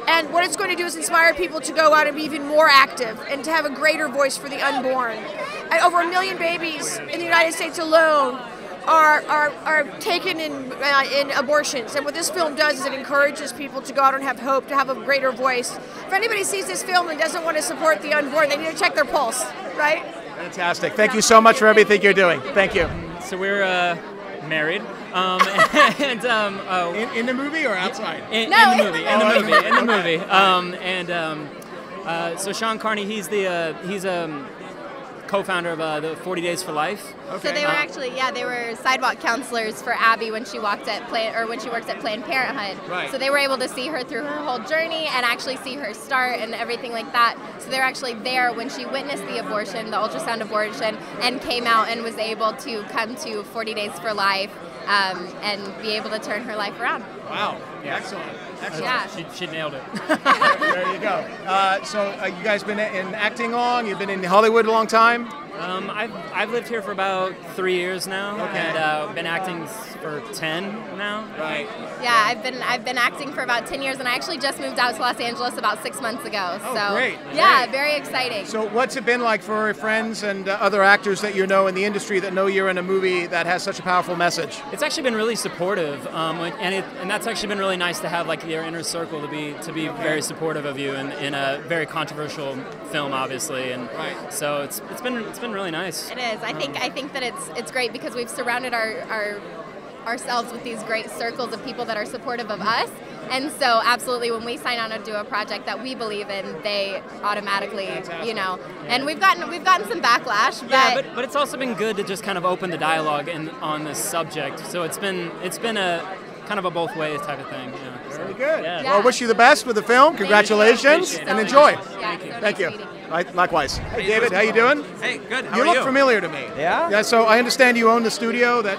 and what it's going to do is inspire people to go out and be even more active and to have a greater voice for the unborn. And over 1 million babies in the United States alone are taken in abortions. And what this film does is it encourages people to go out and have hope, to have a greater voice. If anybody sees this film and doesn't want to support the unborn, they need to check their pulse, right? Fantastic. Thank you so much for everything you're doing. Thank you. So we're married. In the movie or outside? In the movie. So Sean Carney, he's co-founder of the 40 Days for Life. Okay. So they were they were sidewalk counselors for Abby when she works at Planned Parenthood. Right. So they were able to see her through her whole journey and actually see her start and everything like that. So they're actually there when she witnessed the abortion, the ultrasound abortion, and came out and was able to come to 40 Days for Life and be able to turn her life around. Wow. Yeah. Excellent. Yeah. She nailed it. There you go. So you guys been in acting long? You've been in Hollywood a long time? I've lived here for about 3 years now, and been acting for 10 now. Right. Yeah, I've been acting for about 10 years, and I actually just moved out to Los Angeles about 6 months ago. Oh, so great. Yeah, very exciting. So what's it been like for friends and other actors that you know in the industry that know you're in a movie that has such a powerful message? It's actually been really supportive, and that's actually been really nice to have like your inner circle to be very supportive of you in a very controversial film, obviously, and so it's been really nice. It is. I think that it's great because we've surrounded ourselves with these great circles of people that are supportive of us, and so absolutely when we sign on to do a project that we believe in, they automatically, and we've gotten some backlash. But it's also been good to just kind of open the dialogue on this subject. So it's been a kind of a both ways type of thing. Yeah. Very good. Yeah. Well, I wish you the best with the film. Congratulations and enjoy. Thank you. Likewise. Hey, David, how you doing? Hey, good. How you are look you? familiar to me. Yeah? Yeah, so I understand you own the studio that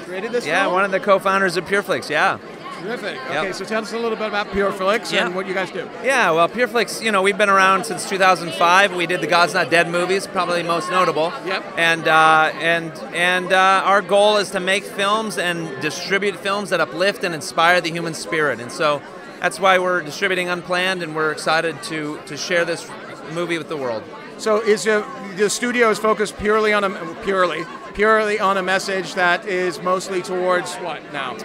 created this Yeah, film? one of the co-founders of PureFlix, yeah. Terrific. Okay, so tell us a little bit about PureFlix and what you guys do. Yeah, well, PureFlix, we've been around since 2005. We did the God's Not Dead movies, probably most notable. Yep. And our goal is to make films and distribute films that uplift and inspire the human spirit. And so that's why we're distributing Unplanned, and we're excited to share this movie with the world. So is the studio is focused purely on a message that is mostly towards what now?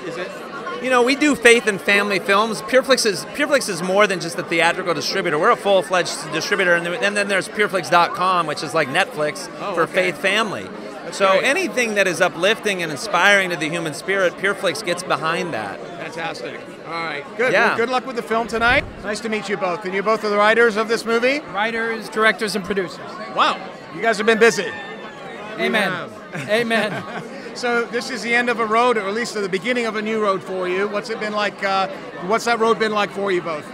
Is it? We do faith and family films. PureFlix is more than just a theatrical distributor. We're a full-fledged distributor, and then there's PureFlix.com, which is like Netflix for faith family. So anything that is uplifting and inspiring to the human spirit, PureFlix gets behind that. Fantastic. All right, good. Yeah. Well, good luck with the film tonight. Nice to meet you both. And you both are the writers of this movie? Writers, directors, and producers. Wow, you guys have been busy. Amen. Amen. So this is the end of a road, or at least the beginning of a new road for you. What's it been like? What's that road been like for you both?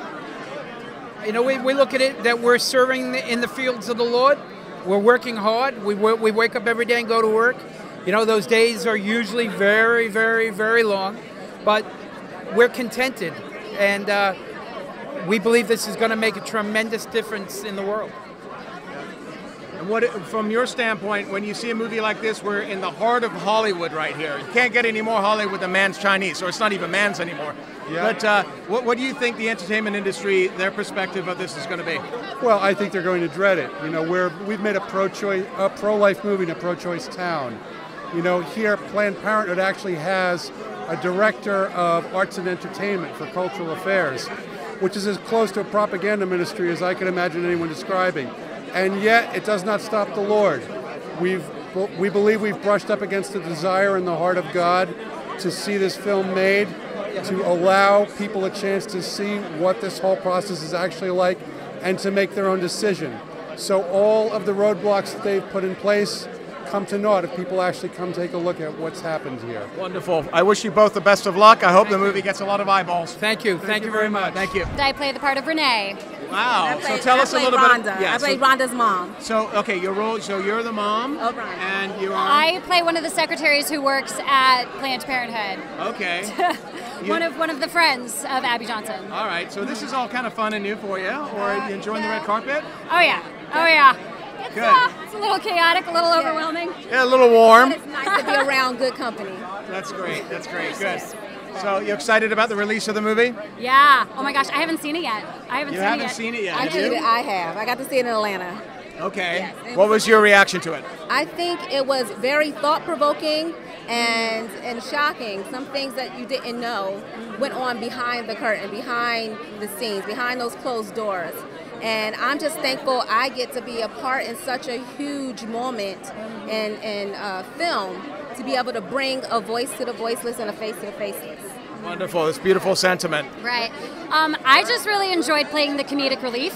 We look at it that we're serving in the fields of the Lord. We're working hard. We wake up every day and go to work. Those days are usually very, very, very long, but we're contented, and we believe this is going to make a tremendous difference in the world. And what, from your standpoint, when you see a movie like this, we're in the heart of Hollywood right here. You can't get any more Hollywood than Man's Chinese, or it's not even Man's anymore. Yeah. But what do you think the entertainment industry, their perspective of this is going to be? Well, I think they're going to dread it. We've made a pro-life movie in a pro-choice town. Here Planned Parenthood actually has a director of arts and entertainment for cultural affairs, which is as close to a propaganda ministry as I can imagine anyone describing. And yet, it does not stop the Lord. We believe we've brushed up against the desire in the heart of God to see this film made, to allow people a chance to see what this whole process is actually like, and to make their own decision. So all of the roadblocks that they've put in place come to naught if people actually come take a look at what's happened here. Wonderful. I wish you both the best of luck. I hope the movie gets a lot of eyeballs. Thank you. Thank you very much. Thank you. I play the part of Renee. Wow. So tell us a little Rhonda. bit. I played Rhonda's mom. So, okay, your role, so you're the mom. O'Brien. And you are? I play one of the secretaries who works at Planned Parenthood. Okay. One of the friends of Abby Johnson. All right. So this is all kind of fun and new for you, or are you enjoying the red carpet? Oh, yeah. Oh, yeah. Good. It's a little chaotic, a little overwhelming. Yeah, a little warm. But it's nice to be around good company. That's great. That's great. Good. So you excited about the release of the movie? Yeah. Oh my gosh, I haven't seen it yet. You haven't seen it yet. Actually, I have. I got to see it in Atlanta. Okay. Yes. What was your reaction to it? I think it was very thought-provoking and shocking. Some things that you didn't know went on behind the curtain, behind the scenes, behind those closed doors. And I'm just thankful I get to be a part in such a huge moment in film, to be able to bring a voice to the voiceless and a face to the faceless. Wonderful. It's beautiful sentiment. Right. I just really enjoyed playing the comedic relief.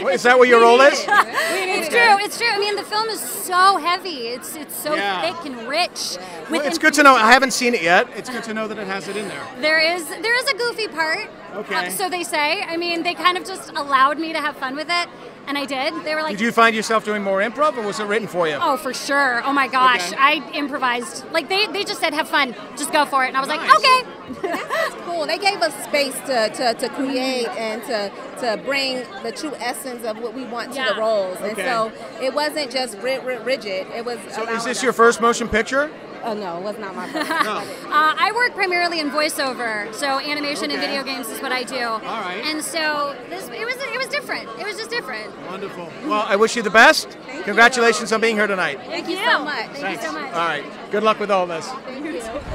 Is that what your role is? It's true. It's true. I mean, the film is so heavy. It's so thick and rich. Well, it's good to know. I haven't seen it yet. It's good to know that it has it in there. There is a goofy part. Okay. So they say. I mean, they kind of just allowed me to have fun with it, and I did. They were like, Did you find yourself doing more improv, or was it written for you? Oh, for sure. Oh my gosh. Okay. I improvised. Like they just said, have fun. Just go for it. And I was like, okay. That's cool. They gave us space to create and to bring the true essence of what we want to the roles. And so it wasn't just rigid. It was. So is this your first motion picture? Oh no, it was not my first. I work primarily in voiceover, so animation and video games is what I do. All right. And so it was different. It was just different. Wonderful. Well, I wish you the best. Congratulations on being here tonight. Thank you so much. Thank you so much. All right. Good luck with all this.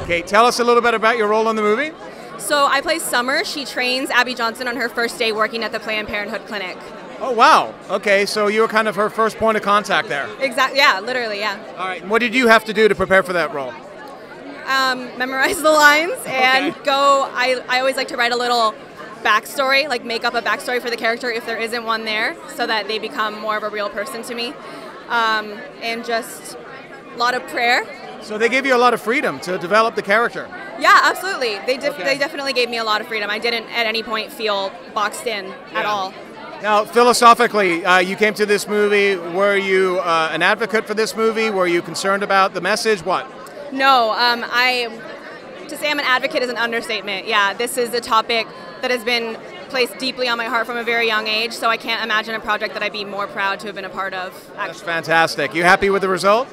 Okay, tell us a little bit about your role in the movie. So I play Summer. She trains Abby Johnson on her first day working at the Planned Parenthood clinic. Oh, wow. Okay, so you were kind of her first point of contact there. Exactly. Yeah, literally, yeah. All right. What did you have to do to prepare for that role? Memorize the lines and go. I always like to write a little backstory, like make up a backstory for the character if there isn't one there, so that they become more of a real person to me. And just a lot of prayer. So they gave you a lot of freedom to develop the character. Yeah, absolutely. They definitely gave me a lot of freedom. I didn't at any point feel boxed in at all. Now, philosophically, you came to this movie. Were you an advocate for this movie? Were you concerned about the message? What? No, to say I'm an advocate is an understatement. Yeah, this is a topic that has been placed deeply on my heart from a very young age, so I can't imagine a project that I'd be more proud to have been a part of. Actually. That's fantastic. You happy with the result?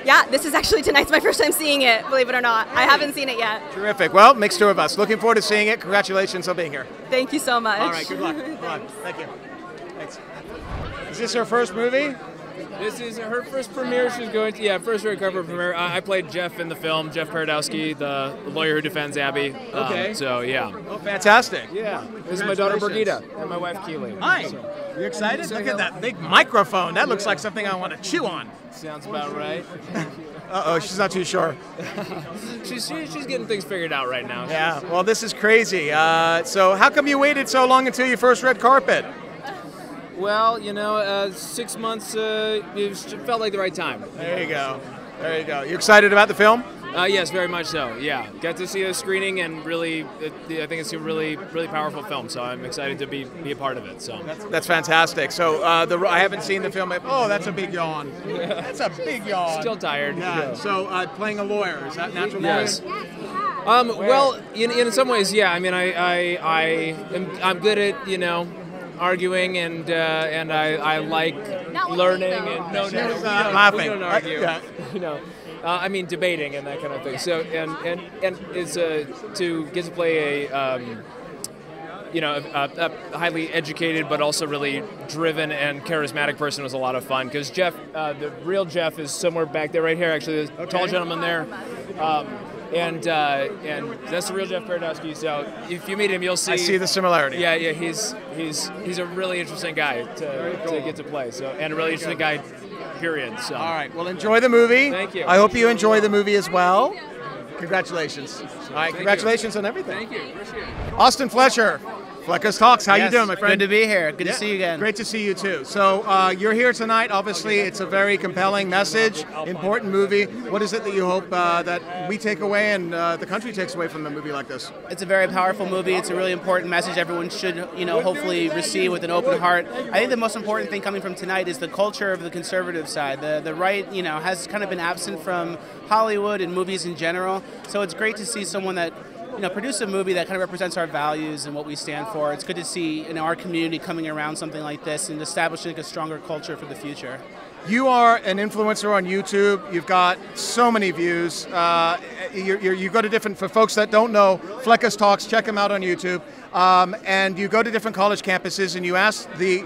Yeah, this is actually tonight's my first time seeing it, believe it or not. I haven't seen it yet. Terrific. Well, makes two of us. Looking forward to seeing it. Congratulations on being here. Thank you so much. All right, good luck. Good luck. Thank you. Thanks. Is this her first movie? This is her first premiere. She's going to, first red carpet premiere. I played Jeff in the film, Jeff Paradowski, the lawyer who defends Abby. Okay. So, yeah. Oh, fantastic. Yeah. This is my daughter, Brigitte, and my wife, Keely. Hi. You excited? Look at that big microphone. That looks like something I want to chew on. Sounds about right. Uh-oh, she's not too sure. She's getting things figured out right now. Yeah, well, this is crazy. So how come you waited so long until your first red carpet? Well, 6 months, it felt like the right time. There you go. There you go. You excited about the film? Yes, very much so. Yeah, got to see a screening, and really, I think it's a really, really powerful film. So I'm excited to be a part of it. So that's fantastic. So I haven't seen the film. Oh, that's a big yawn. That's a big yawn. Still tired. Yeah. So playing a lawyer, is that natural? Yes. Well, in some ways, yeah. I mean, I'm good at arguing, and I like learning. And no, laughing. We don't argue. I mean, debating and that kind of thing. So, and it's to get to play a highly educated but also really driven and charismatic person was a lot of fun. Because Jeff, the real Jeff, is somewhere back there, right here. Actually, the tall gentleman there. And that's the real Jeff Paradowski. So if you meet him, you'll see. I see the similarity. Yeah. He's a really interesting guy to get to play. So, and a really interesting guy. Period. So. All right. Well, enjoy the movie. Thank you. I hope you enjoy the movie as well. Congratulations. All right. Congratulations on everything. Thank you. Appreciate it. AustenFletcher FleccasTalks. How you doing, my friend? Good to be here. Good to see you again. Great to see you too. So you're here tonight. Obviously, it's a very compelling message, important movie. What is it that you hope that we take away and the country takes away from a movie like this? It's a very powerful movie. It's a really important message everyone should, hopefully receive with an open heart. I think the most important thing coming from tonight is the culture of the conservative side. The right, has kind of been absent from Hollywood and movies in general. So it's great to see someone that produce a movie that kind of represents our values and what we stand for. It's good to see our community coming around something like this and establishing a stronger culture for the future. You are an influencer on YouTube. You've got so many views. You go to different, for folks that don't know, FleccasTalks, check them out on YouTube. And you go to different college campuses and you ask the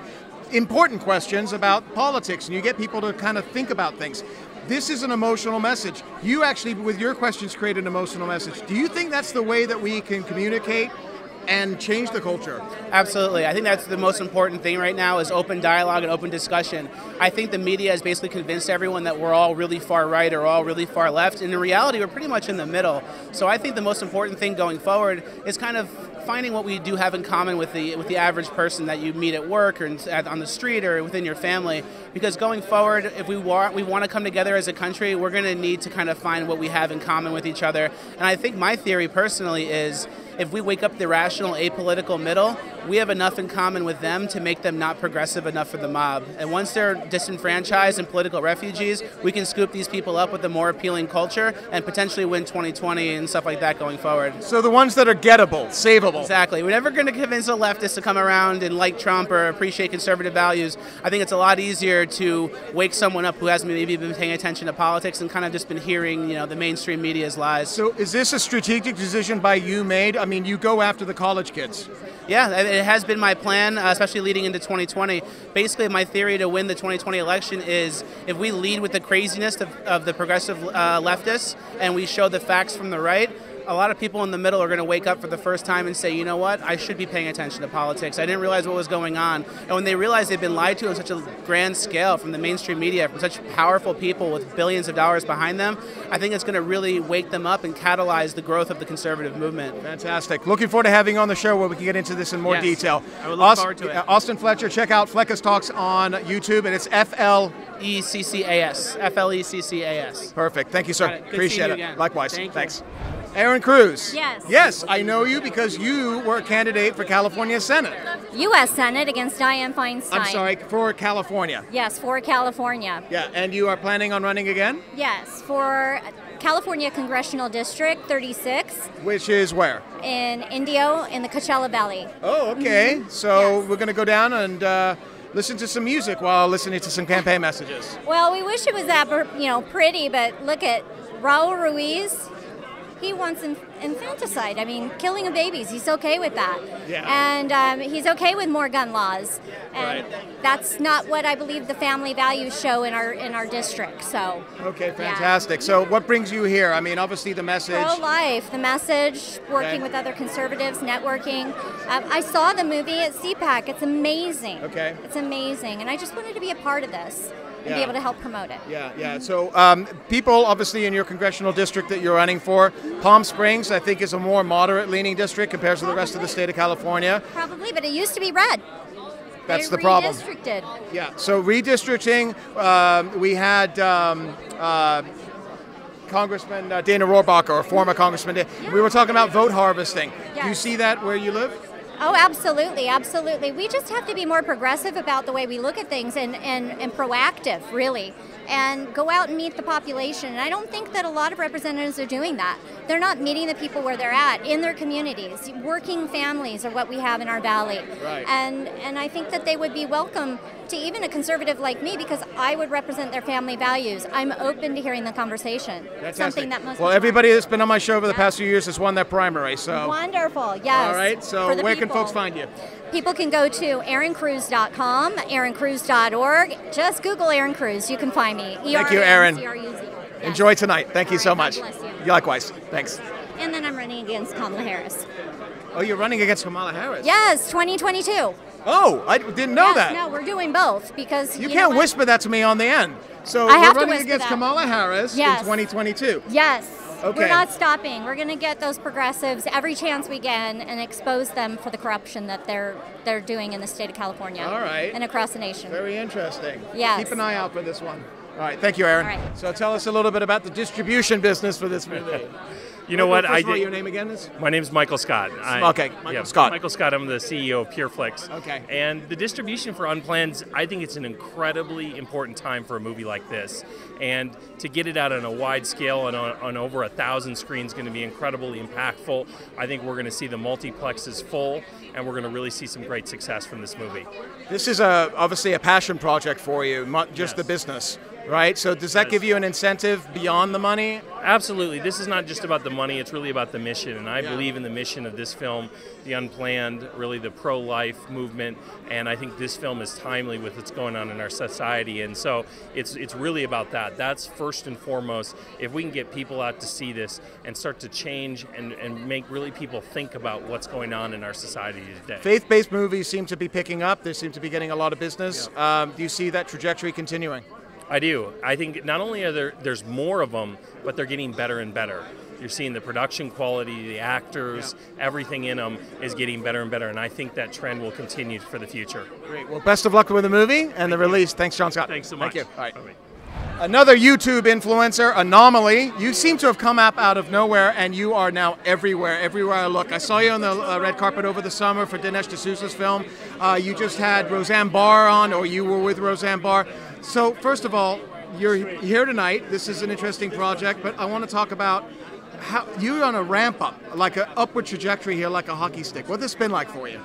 important questions about politics and you get people to kind of think about things. This is an emotional message. You actually, with your questions, create an emotional message. Do you think that's the way that we can communicate and change the culture? Absolutely. I think that's the most important thing right now is open dialogue and open discussion. I think the media has basically convinced everyone that we're all really far right or all really far left. And in reality, we're pretty much in the middle. So I think the most important thing going forward is kind of finding what we do have in common with the average person that you meet at work or on the street or within your family. Because going forward, if we want to come together as a country, we're going to need to kind of find what we have in common with each other. And I think my theory personally is if we wake up the rational, apolitical middle, we have enough in common with them to make them not progressive enough for the mob. And once they're disenfranchised and political refugees, we can scoop these people up with a more appealing culture and potentially win 2020 and stuff like that going forward. So the ones that are gettable, savable. Exactly. We're never going to convince a leftist to come around and like Trump or appreciate conservative values. I think it's a lot easier to wake someone up who hasn't maybe been paying attention to politics and kind of just been hearing, the mainstream media's lies. So is this a strategic decision by you made? I mean, you go after the college kids. Yeah, it has been my plan, especially leading into 2020. Basically, my theory to win the 2020 election is if we lead with the craziness of the progressive leftists and we show the facts from the right, a lot of people in the middle are going to wake up for the first time and say, you know what, I should be paying attention to politics. I didn't realize what was going on. And when they realize they've been lied to on such a grand scale from the mainstream media, from such powerful people with billions of dollars behind them, I think it's going to really wake them up and catalyze the growth of the conservative movement. Fantastic. Looking forward to having you on the show where we can get into this in more detail. I would look forward to it. AustenFletcher, check out FleccasTalks on YouTube, and it's FleccasTalks. FleccasTalks. Perfect. Thank you, sir. Good Appreciate seeing you it. again. Likewise. Thank you. Thanks. ErinCruz. Yes. Yes, I know you because you were a candidate for California Senate. U.S. Senate against Dianne Feinstein. I'm sorry, for California. Yes, for California. Yeah, and you are planning on running again? Yes, for California Congressional District 36. Which is where? In Indio, in the Coachella Valley. Oh, okay. So we're going to go down and listen to some music while listening to some campaign messages. Well, we wish it was that, pretty, but look at Raul Ruiz. He wants infanticide. I mean, killing of babies. He's okay with that. Yeah. And he's okay with more gun laws. And that's not what I believe the family values show in our district. So. Okay, fantastic. So what brings you here? I mean, obviously the message. Pro-life, the message, working with other conservatives, networking. I saw the movie at CPAC. It's amazing. Okay. It's amazing. And I just wanted to be a part of this. And be able to help promote it. Yeah. So people, obviously, in your congressional district that you're running for, Palm Springs, I think, is a more moderate-leaning district compared to the rest of the state of California. Probably, but it used to be red. That's the problem. Redistricted. Yeah. So redistricting, we had Congressman DanaRohrabacher, or former Congressman. We were talking about vote harvesting. Yes. Do you see that where you live? Oh, absolutely, absolutely. We just have to be more progressive about the way we look at things and proactive, really, and go out and meet the population. And I don't think that a lot of representatives are doing that. They're not meeting the people where they're at, in their communities. Working families are what we have in our valley. Right. And I think that they would be welcome to even a conservative like me because I would represent their family values. I'm open to hearing the conversation. Fantastic. Something that most well, everybody that's been on my show over the past few years has won their primary. So wonderful, yes. All right, so where can folks find you? People can go to ErinCruz.com, ErinCruz.org. Just Google ErinCruz. You can find me. Thank you, Erin. Yes. Enjoy tonight. Thank you so much. God bless you. Likewise. Thanks. And then I'm running against Kamala Harris. Oh, you're running against Kamala Harris? Yes, 2022. Oh, I didn't know that. No, we're doing both because you can't whisper that to me on the end. So I have we're to running against that. Kamala Harris in 2022. Yes. Okay. We're not stopping. We're going to get those progressives every chance we can and expose them for the corruption that they're doing in the state of California. All right. And across the nation. Very interesting. Yes. Keep an eye out for this one. All right. Thank you, Erin. All right. So tell us a little bit about the distribution business for this movie. You know what? First of all, your name again is? My name is MichaelScott. MichaelScott. MichaelScott. I'm the CEO of PureFlix. Okay. And the distribution for Unplanned, I think it's an incredibly important time for a movie like this. And to get it out on a wide scale and on over 1,000 screens is going to be incredibly impactful. I think we're going to see the multiplexes full, and we're going to really see some great success from this movie. This is obviously a passion project for you, not just the business. Right? So does that give you an incentive beyond the money? Absolutely. This is not just about the money, it's really about the mission. And I believe in the mission of this film, the Unplanned, really the pro-life movement. And I think this film is timely with what's going on in our society. And so it's really about that. That's first and foremost. If we can get people out to see this and start to change and make really people think about what's going on in our society today. Faith-based movies seem to be picking up. They seem to be getting a lot of business. Do you see that trajectory continuing? I do. I think not only are there's more of them, but they're getting better and better. You're seeing the production quality, the actors, everything in them is getting better and better, and I think that trend will continue for the future. Great. Well, best of luck with the movie and the release. Thanks, John Scott. Thanks so much. Thank you. All right. Bye-bye. Another YouTube influencer, Anomaly. You seem to have come up out of nowhere, and you are now everywhere I look. I saw you on the red carpet over the summer for Dinesh D'Souza's film. You just had Roseanne Barr on, or you were with Roseanne Barr. So first of all, you're here tonight. This is an interesting project, but I want to talk about how you're on a ramp up, like an upward trajectory here, like a hockey stick. What's this been like for you?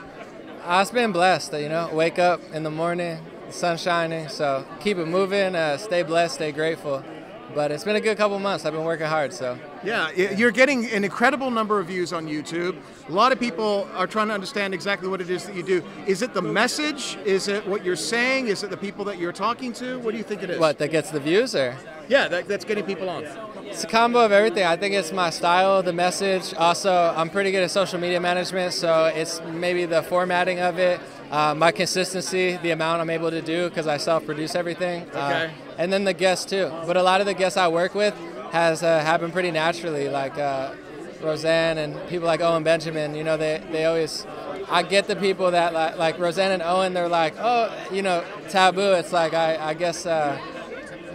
It's been blessed, wake up in the morning, the sun's shining, so keep it moving, stay blessed, stay grateful. But it's been a good couple months. I've been working hard, so. Yeah, you're getting an incredible number of views on YouTube. A lot of people are trying to understand exactly what it is that you do. Is it the message? Is it what you're saying? Is it the people that you're talking to? What do you think it is? What, that gets the views, or? Yeah, that's getting people on. It's a combo of everything. I think it's my style, the message. Also, I'm pretty good at social media management, so it's maybe the formatting of it, my consistency, the amount I'm able to do because I self-produce everything. Okay. And then the guests too. But a lot of the guests I work with has happened pretty naturally, like Roseanne and people like Owen Benjamin. They always, I get the people that like Roseanne and Owen, they're like, oh, taboo. It's like, I guess,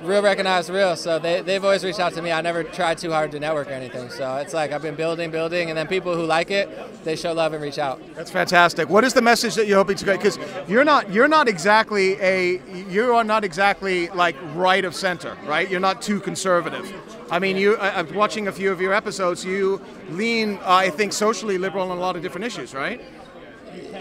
real recognize real, so they've always reached out to me. I never tried too hard to network or anything, so it's like I've been building, and then people who like it, they show love and reach out. That's fantastic. What is the message that you're hoping to get? Because you're not exactly like right of center, right? You're not too conservative. I mean, I'm watching a few of your episodes. You lean, I think, socially liberal on a lot of different issues, right?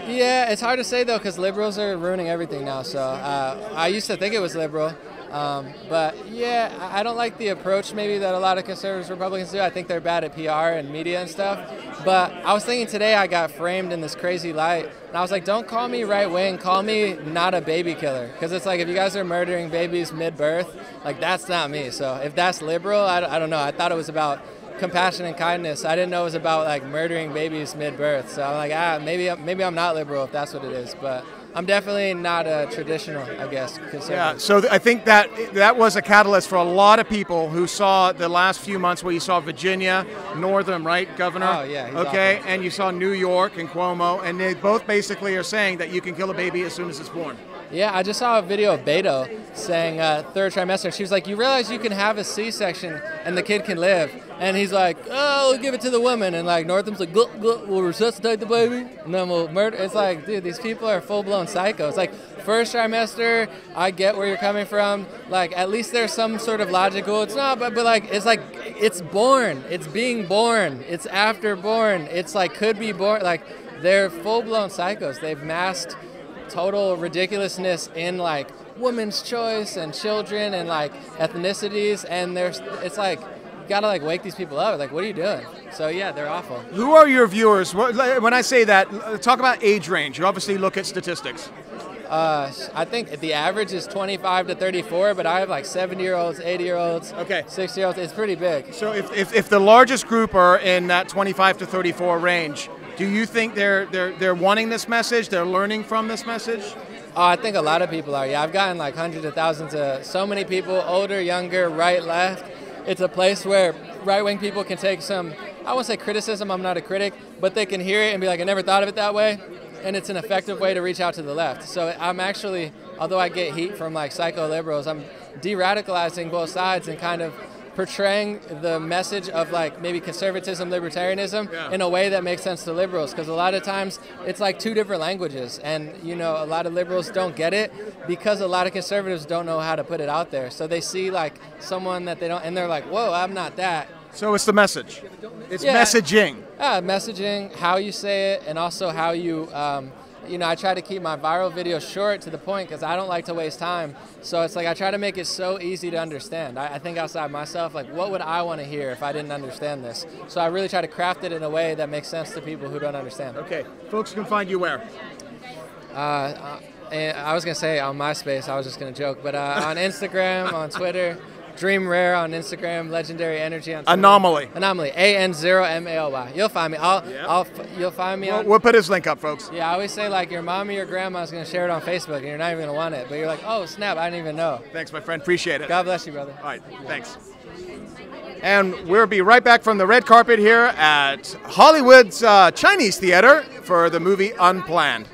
Yeah, it's hard to say though, because liberals are ruining everything now. So I used to think it was liberal. But yeah, I don't like the approach maybe that a lot of conservatives, Republicans do. I think they're bad at PR and media and stuff. But I was thinking today I got framed in this crazy light. And I was like, don't call me right wing, call me not a baby killer. Because it's like if you guys are murdering babies mid-birth, like that's not me. So if that's liberal, I don't know. I thought it was about compassion and kindness. I didn't know it was about like murdering babies mid-birth. So I'm like, maybe I'm not liberal if that's what it is. But I'm definitely not a traditional, I guess. Yeah, so I think that was a catalyst for a lot of people who saw the last few months where you saw Virginia, Northam, right, Governor? Oh, yeah. Okay, awesome. And you saw New York and Cuomo, and they both basically are saying that you can kill a baby as soon as it's born. Yeah, I just saw a video of Beto saying third trimester. She was like, you realize you can have a C-section and the kid can live. And he's like, oh, we'll give it to the woman. And like Northam's like, we'll resuscitate the baby and then we'll murder. It's like, dude, these people are full-blown psychos. Like first trimester, I get where you're coming from. Like at least there's some sort of logical. It's not, but like it's born. It's being born. It's after born. It's like could be born. Like they're full-blown psychos. They've masked total ridiculousness in like women's choice and children and like ethnicities, and it's like you gotta like wake these people up. Like, what are you doing? So yeah, they're awful. Who are your viewers? When I say that, talk about age range. You obviously look at statistics. I think the average is 25 to 34, but I have like 70-year-olds, 80-year-olds, okay, 60-year-olds. It's pretty big. So if the largest group are in that 25 to 34 range, do you think they're wanting this message? They're learning from this message? I think a lot of people are. Yeah, I've gotten like hundreds of thousands of so many people, older, younger, right, left. It's a place where right-wing people can take some, I won't say criticism, I'm not a critic, but they can hear it and be like, I never thought of it that way. And it's an effective way to reach out to the left. So I'm actually, although I get heat from like psycho-liberals, I'm de-radicalizing both sides and kind of portraying the message of like maybe conservatism, libertarianism in a way that makes sense to liberals, because a lot of times it's like two different languages, and a lot of liberals don't get it because a lot of conservatives don't know how to put it out there. So they see like someone that they don't, and they're like, whoa, I'm not that. So it's the message. It's messaging. Messaging, how you say it, and also how you I try to keep my viral videos short to the point because I don't like to waste time. So it's like I try to make it so easy to understand. I think outside myself, like what would I want to hear if I didn't understand this? So I really try to craft it in a way that makes sense to people who don't understand. Okay. Folks can find you where? I was going to say on MySpace, I was just going to joke, but on Instagram, on Twitter, Dream Rare on Instagram, Legendary Energy on Twitter. Anomaly, AN0MALY. You'll find me. You'll find me. We'll put his link up, folks. Yeah, I always say like your mom or your grandma's gonna share it on Facebook, and you're not even gonna want it, but you're like, oh snap, I didn't even know. Thanks, my friend. Appreciate it. God bless you, brother. All right, thanks. And we'll be right back from the red carpet here at Hollywood's Chinese Theater for the movie Unplanned.